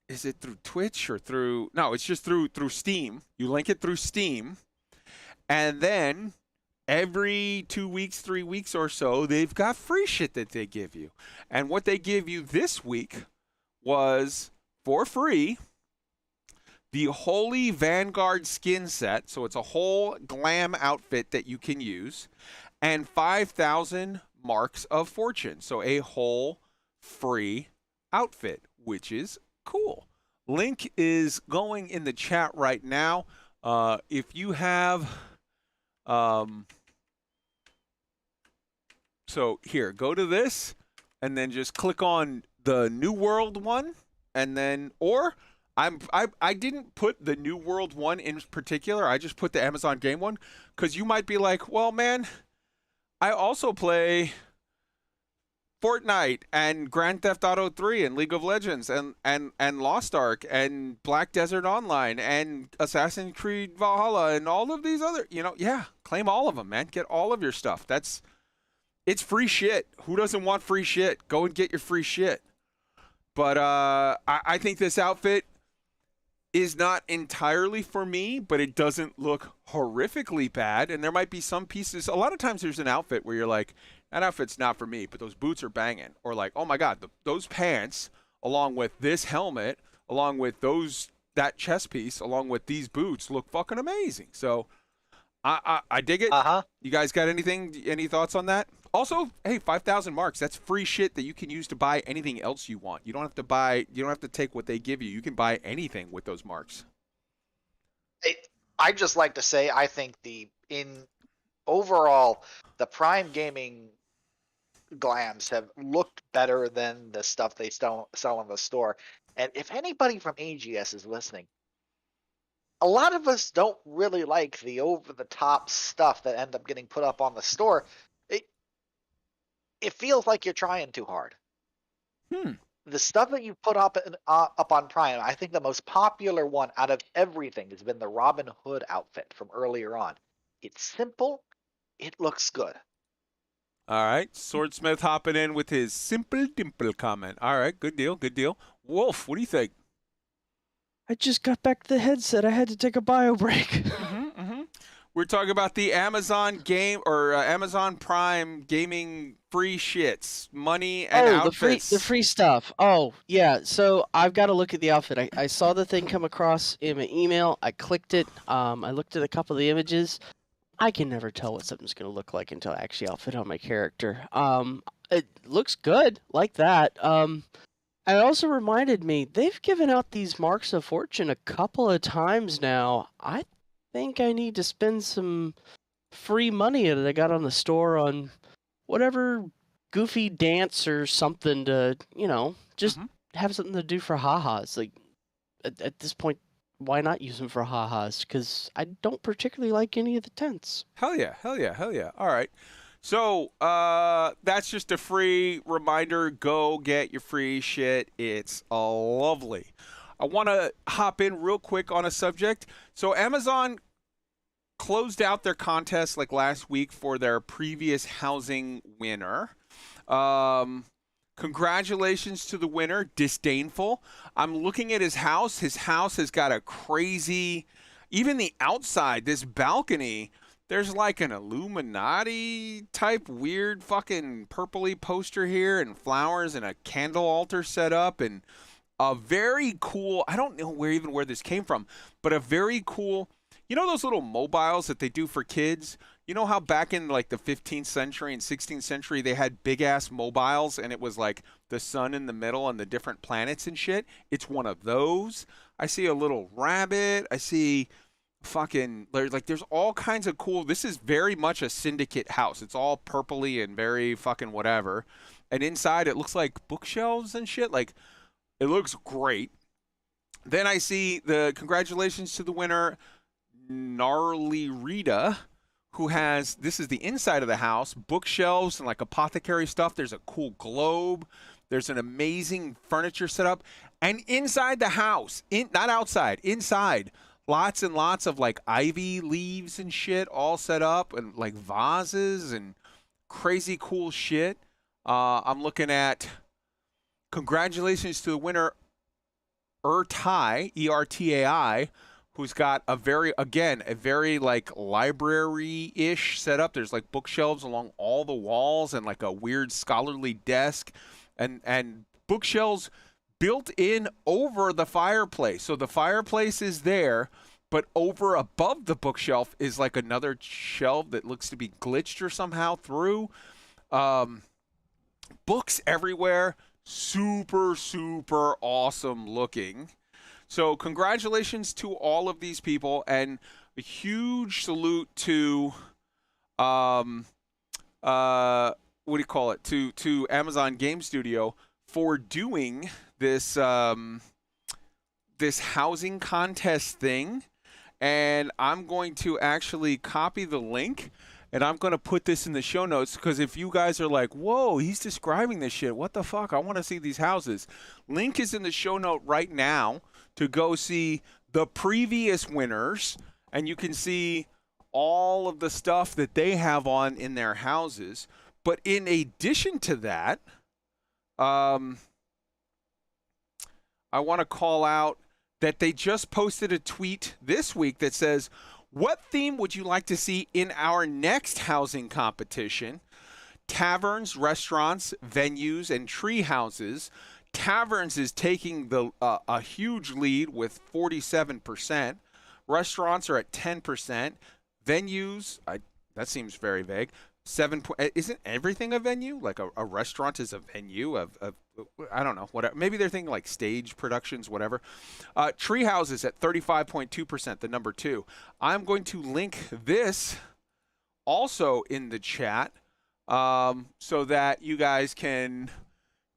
is it through Twitch or through, no, it's just through Steam. You link it through Steam, and then every 2 weeks, 3 weeks or so, they've got free shit that they give you. And what they give you this week was, for free, the Holy Vanguard skin set. So it's a whole glam outfit that you can use. And 5,000 marks of fortune. So a whole free outfit, which is cool. Link is going in the chat right now. If you have... so here, go to this, and then just click on the New World one, and then, or... I didn't put the New World one in particular. I just put the Amazon game one because you might be like, well, man, I also play Fortnite and Grand Theft Auto 3 and League of Legends and Lost Ark and Black Desert Online and Assassin's Creed Valhalla and all of these other, yeah, claim all of them, man. Get all of your stuff. It's free shit. Who doesn't want free shit? Go and get your free shit. But I think this outfit is not entirely for me, but it doesn't look horrifically bad. And there might be some pieces. A lot of times there's an outfit where you're like, that outfit's not for me, but those boots are banging. Or like, oh my God, those pants, along with this helmet, along with that chest piece, along with these boots, look fucking amazing. So I dig it. You guys got any thoughts on that? Also, hey, 5,000 marks. That's free shit that you can use to buy anything else you want. You don't have to take what they give you. You can buy anything with those marks. I just like to say, I think overall, the Prime Gaming glams have looked better than the stuff they sell in the store. And if anybody from AGS is listening, a lot of us don't really like the over-the-top stuff that end up getting put up on the store. It feels like you're trying too hard. The stuff that you put up on Prime, I think the most popular one out of everything has been the Robin Hood outfit from earlier on. It's simple. It looks good. All right. Swordsmith hopping in with his simple dimple comment. All right. Good deal. Good deal. Wolf, what do you think? I just got back to the headset. I had to take a bio break. We're talking about the Amazon game or Amazon Prime gaming free shits, money and outfits. the free stuff. Oh, yeah. So I've got to look at the outfit. I saw the thing come across in my email. I clicked it. I looked at a couple of the images. I can never tell what something's going to look like until I actually outfit on my character. It looks good, like that. It also reminded me, they've given out these marks of fortune a couple of times now. I think I need to spend some free money that I got on the store on whatever goofy dance or something to, just have something to do for ha-has. Like, at this point, why not use them for ha-has? Because I don't particularly like any of the tents. Hell yeah, hell yeah, hell yeah. All right. So, that's just a free reminder. Go get your free shit. It's lovely. I want to hop in real quick on a subject. So, Amazon closed out their contest like last week for their previous housing winner. Congratulations to the winner, Disdainful. I'm looking at his house. His house has got a crazy, even the outside, this balcony There's like an Illuminati type weird fucking purpley poster here and flowers and a candle altar set up and a very cool, I don't know where this came from, but a very cool, you know those little mobiles that they do for kids? You know how back in like the 15th century and 16th century they had big ass mobiles and it was like the sun in the middle and the different planets and shit? It's one of those. I see a little rabbit. I see fucking like there's all kinds of cool. This is very much a syndicate house. It's all purpley and very fucking whatever. And inside it looks like bookshelves and shit. Like it looks great. Then I see the congratulations to the winner, Gnarly Rita, who has, this is the inside of the house, bookshelves and like apothecary stuff. There's a cool globe. There's an amazing furniture setup. And inside the house, not outside, inside, lots and lots of like ivy leaves and shit all set up and like vases and crazy cool shit. I'm looking at congratulations to the winner, Ertai, E-R-T-A-I, who's got a very like library-ish setup. There's like bookshelves along all the walls and like a weird scholarly desk and bookshelves built in over the fireplace. So the fireplace is there, but over above the bookshelf is like another shelf that looks to be glitched or somehow through. Books everywhere. Super, super awesome looking. So congratulations to all of these people and a huge salute to what do you call it? To Amazon Game Studio for doing this this housing contest thing. And I'm going to actually copy the link and I'm going to put this in the show notes because if you guys are like, whoa, he's describing this shit. What the fuck? I want to see these houses. Link is in the show note right now to go see the previous winners. And you can see all of the stuff that they have on in their houses. But in addition to that, I want to call out that they just posted a tweet this week that says, what theme would you like to see in our next housing competition? Taverns, restaurants, venues, and tree houses. Taverns is taking a huge lead with 47%. Restaurants are at 10%. Venues, that seems very vague. Isn't everything a venue? Like a restaurant is a venue of I don't know, whatever. Maybe they're thinking like stage productions, whatever. Tree houses at 35.2%, the number 2. I'm going to link this also in the chat so that you guys can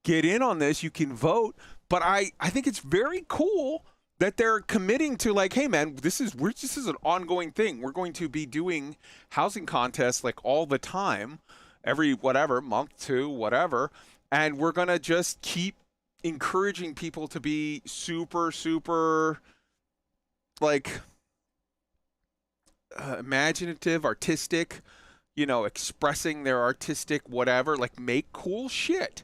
get in on this. You can vote. But I think it's very cool that they're committing to like, hey man, this is an ongoing thing. We're going to be doing housing contests like all the time, every whatever month, 2, whatever, and we're gonna just keep encouraging people to be super, super like imaginative, artistic, you know, expressing their artistic whatever, like make cool shit.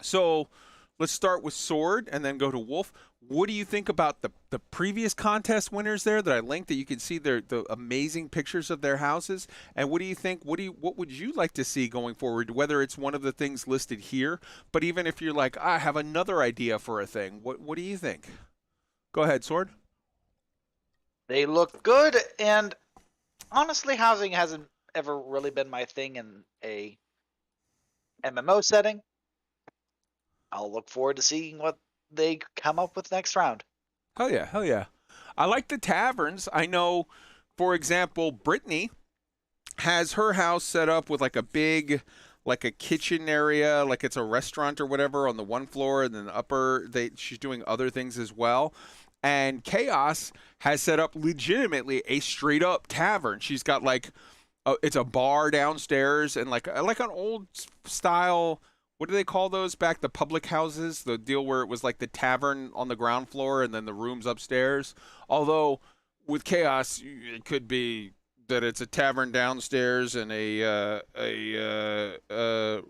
So let's start with Sword and then go to Wolf. What do you think about the previous contest winners there that I linked that you can see the amazing pictures of their houses? And what do you think? What would you like to see going forward? Whether it's one of the things listed here, but even if you're like, I have another idea for a thing. What do you think? Go ahead, Sword. They look good, and honestly, housing hasn't ever really been my thing in a MMO setting. I'll look forward to seeing what they come up with next round. Hell yeah, hell yeah. I like the taverns. I know, for example, Brittany has her house set up with like a big, like a kitchen area, like it's a restaurant or whatever on the one floor, and then the upper, she's doing other things as well. And Chaos has set up legitimately a straight up tavern. She's got like, it's a bar downstairs and like an old style. What do they call those back? The public houses, the deal where it was like the tavern on the ground floor and then the rooms upstairs. Although with Chaos, it could be that it's a tavern downstairs and a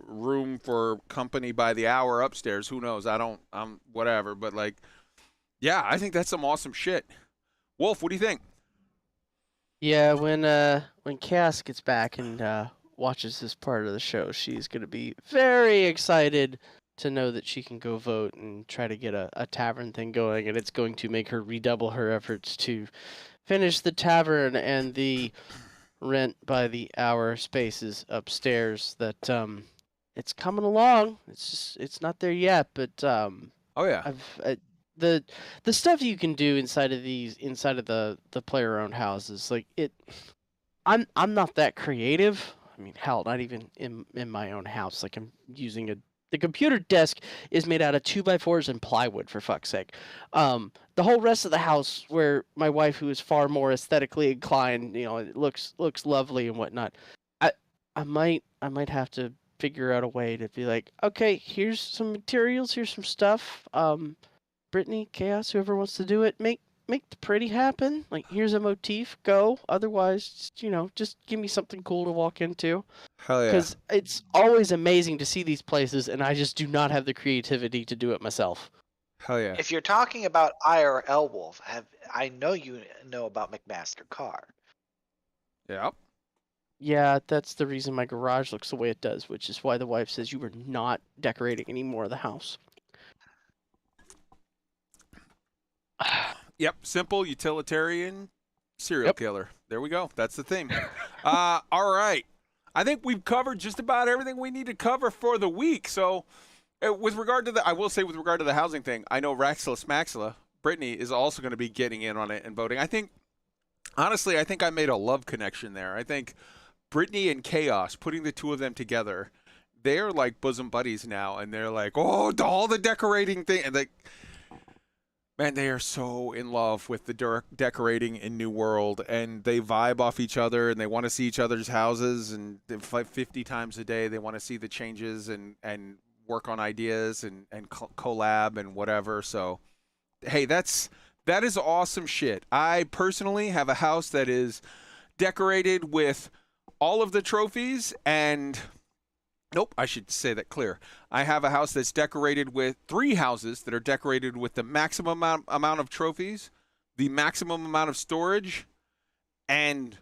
room for company by the hour upstairs. Who knows? I'm whatever. But like, yeah, I think that's some awesome shit. Wolf, what do you think? Yeah, when Chaos gets back and watches this part of the show, she's gonna be very excited to know that she can go vote and try to get a tavern thing going, and it's going to make her redouble her efforts to finish the tavern and the rent by the hour spaces upstairs. That it's coming along. It's just it's not there yet, but Oh yeah. The the stuff you can do inside of the player owned houses, like it. I'm not that creative. I mean, hell, not even in my own house. Like I'm using the computer desk is made out of 2x4s and plywood, for fuck's sake. The whole rest of the house, where my wife, who is far more aesthetically inclined, it looks lovely and whatnot. I I might have to figure out a way to be like, okay, here's some materials, here's some stuff. Brittany, Chaos, whoever wants to do it, make the pretty happen. Like, here's a motif, go. Otherwise, just give me something cool to walk into. Hell yeah. Because it's always amazing to see these places, and I just do not have the creativity to do it myself. Hell yeah. If you're talking about IRL Wolf, I know you know about McMaster Carr. Yep. Yeah, that's the reason my garage looks the way it does, which is why the wife says you are not decorating any more of the house. Yep, simple, utilitarian, serial killer. There we go. That's the theme. All right. I think we've covered just about everything we need to cover for the week. So, with regard to I will say with regard to the housing thing, I know Raxla Smaxla, Brittany, is also going to be getting in on it and voting. I think, honestly, I made a love connection there. I think Brittany and Chaos, putting the two of them together, they're like bosom buddies now, and they're like, oh, all the decorating thing, and man, they are so in love with the decorating in New World, and they vibe off each other, and they want to see each other's houses, and 50 times a day they want to see the changes and work on ideas and collab and whatever. So, hey, that is awesome shit. I personally have a house that is decorated with all of the trophies and... Nope, I should say that clear. I have a house that's decorated with 3 houses that are decorated with the maximum amount of trophies, the maximum amount of storage, and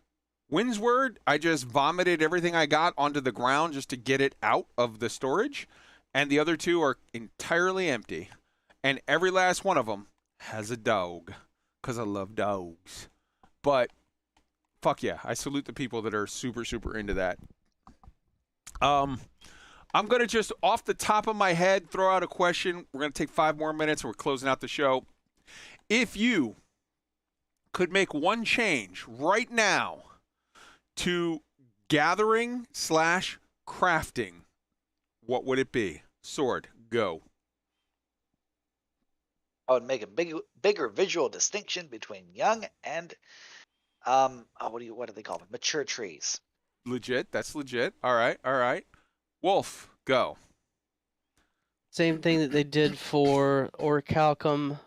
Windsward, I just vomited everything I got onto the ground just to get it out of the storage, and the other 2 are entirely empty. And every last one of them has a dog, because I love dogs. But, fuck yeah, I salute the people that are super, super into that. I'm going to just, off the top of my head, throw out a question. We're going to take 5 more minutes. We're closing out the show. If you could make one change right now to gathering/crafting, what would it be? Sword, go. I would make a bigger visual distinction between young and, what do they call them? Mature trees. Legit. That's legit. All right. Wolf, go. Same thing that they did for Orichalcum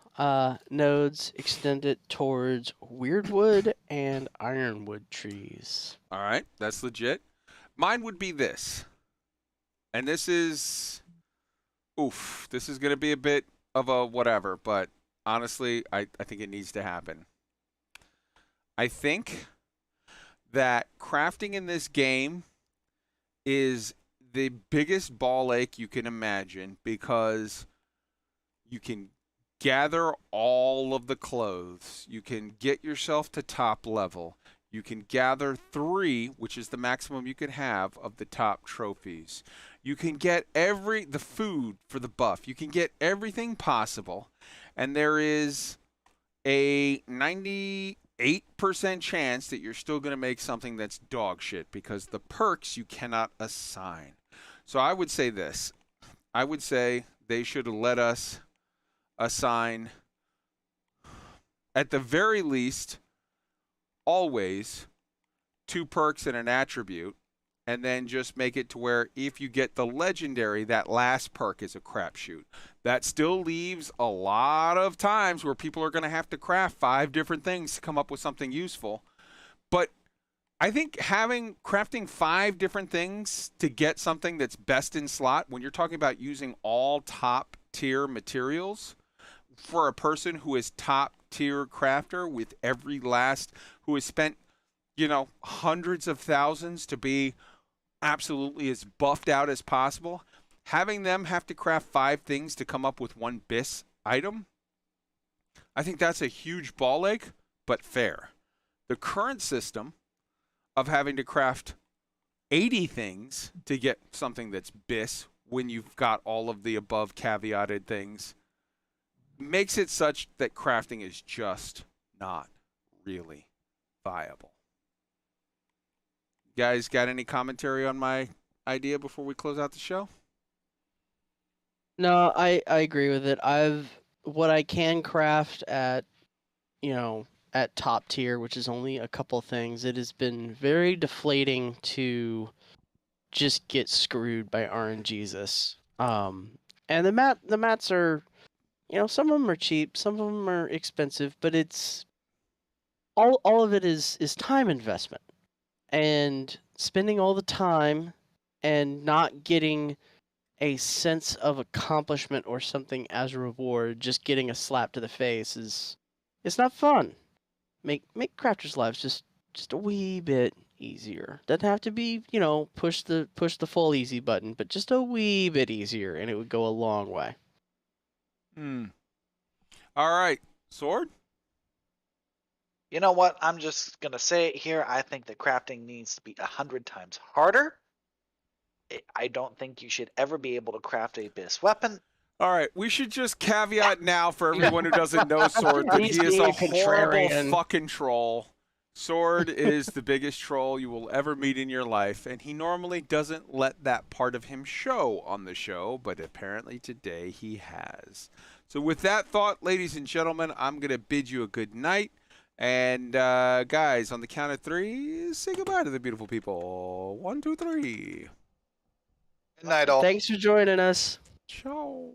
nodes, extend it towards weirdwood and ironwood trees. All right, that's legit. Mine would be this. And this is... this is going to be a bit of a whatever, but honestly, I think it needs to happen. I think that crafting in this game is the biggest ball ache you can imagine, because you can gather all of the clothes. You can get yourself to top level. You can gather 3, which is the maximum you can have of the top trophies. You can get the food for the buff. You can get everything possible. And there is a 98% chance that you're still going to make something that's dog shit, because the perks you cannot assign. So I would say this. I would say they should let us assign, at the very least, always 2 perks and an attribute, and then just make it to where if you get the legendary, that last perk is a crapshoot. That still leaves a lot of times where people are going to have to craft 5 different things to come up with something useful. But I think crafting 5 different things to get something that's best in slot, when you're talking about using all top tier materials, for a person who is top tier crafter with who has spent you know, hundreds of thousands to be absolutely as buffed out as possible, having them have to craft 5 things to come up with 1 BIS item, I think that's a huge ball ache, but fair. The current system of having to craft 80 things to get something that's BIS when you've got all of the above caveated things makes it such that crafting is just not really viable. You guys got any commentary on my idea before we close out the show? No, I agree with it. What I can craft at, you know, at top tier, which is only a couple things, it has been very deflating to just get screwed by RNGesus. And the mats are, you know, some of them are cheap, some of them are expensive, but it's all of it is time investment. And spending all the time and not getting a sense of accomplishment or something as a reward, just getting a slap to the face it's not fun. Make crafters' lives just a wee bit easier. Doesn't have to be, you know, push the full easy button, but just a wee bit easier, and it would go a long way. All right, Sword? You know what? I'm just going to say it here. I think that crafting needs to be 100 times harder. I don't think you should ever be able to craft a BIS weapon. All right, we should just caveat now for everyone who doesn't know Sword that he is a horrible fucking troll. Sword is the biggest troll you will ever meet in your life, and he normally doesn't let that part of him show on the show, but apparently today he has. So with that thought, ladies and gentlemen, I'm going to bid you a good night. And guys, on the count of 3, say goodbye to the beautiful people. 1, 2, 3. Good night, all. Thanks for joining us. Ciao.